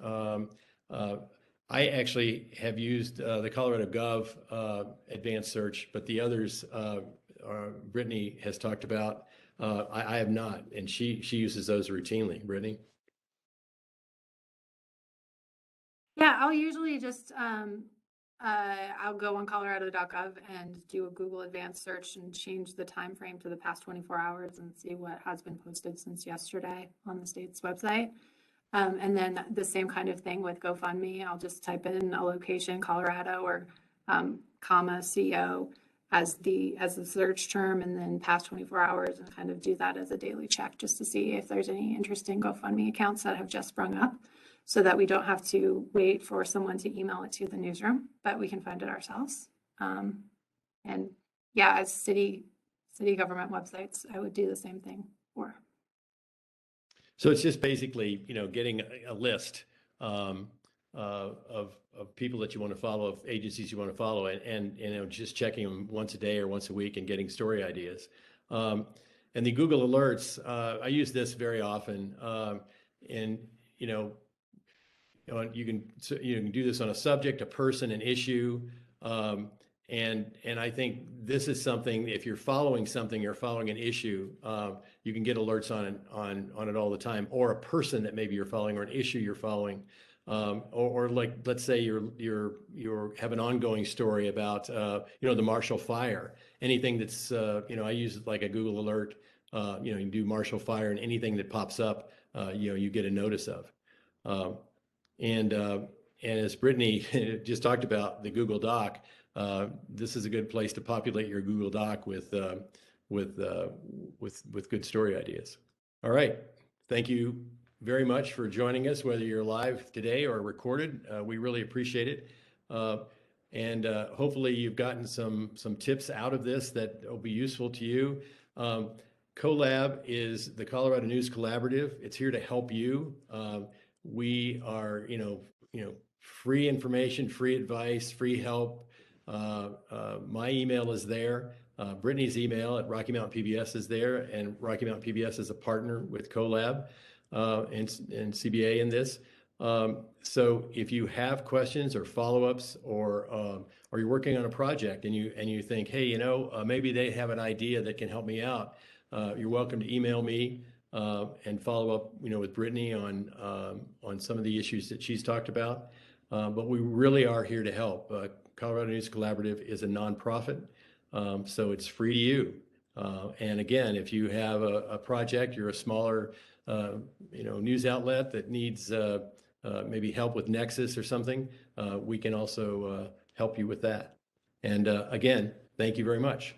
I actually have used the Colorado Gov Advanced Search, but the others Brittany has talked about, I have not, and she uses those routinely. Brittany? Yeah, I'll usually just I'll go on colorado.gov and do a Google Advanced Search and change the time frame to the past 24 hours and see what has been posted since yesterday on the state's website. And then the same kind of thing with GoFundMe. I'll just type in a location, Colorado, or comma CO as the search term, and then past 24 hours, and kind of do that as a daily check just to see if there's any interesting GoFundMe accounts that have just sprung up, so that we don't have to wait for someone to email it to the newsroom, but we can find it ourselves. And yeah, as city government websites, I would do the same thing for. So it's just basically, getting a list of people that you want to follow, of agencies you want to follow, and just checking them once a day or once a week and getting story ideas. And the Google Alerts, I use this very often, and you can do this on a subject, a person, an issue, and I think this is something, if you're following something, you're following an issue, you can get alerts on it all the time, or a person that maybe you're following, or an issue you're following, or like, let's say you have an ongoing story about the Marshall Fire. Anything that's I use like a Google alert. You can do Marshall Fire, and anything that pops up, you get a notice of. And as Brittany just talked about, the Google Doc, this is a good place to populate your Google Doc with good story ideas. All right, thank you very much for joining us, whether you're live today or recorded. We really appreciate it, and hopefully you've gotten some tips out of this that will be useful to you. CoLab is the Colorado News Collaborative. It's here to help you. We are, free information, free advice, free help, My email is there. Brittany's email at Rocky Mountain PBS is there, and Rocky Mountain PBS is a partner with CoLab and CBA in this. So if you have questions or follow-ups, or you're working on a project and you think, hey, maybe they have an idea that can help me out, you're welcome to email me and follow up, with Brittany on some of the issues that she's talked about. But we really are here to help. Colorado News Collaborative is a nonprofit, so it's free to you. And again, if you have a project, you're a smaller, news outlet that needs maybe help with Nexus or something, we can also help you with that. And again, thank you very much.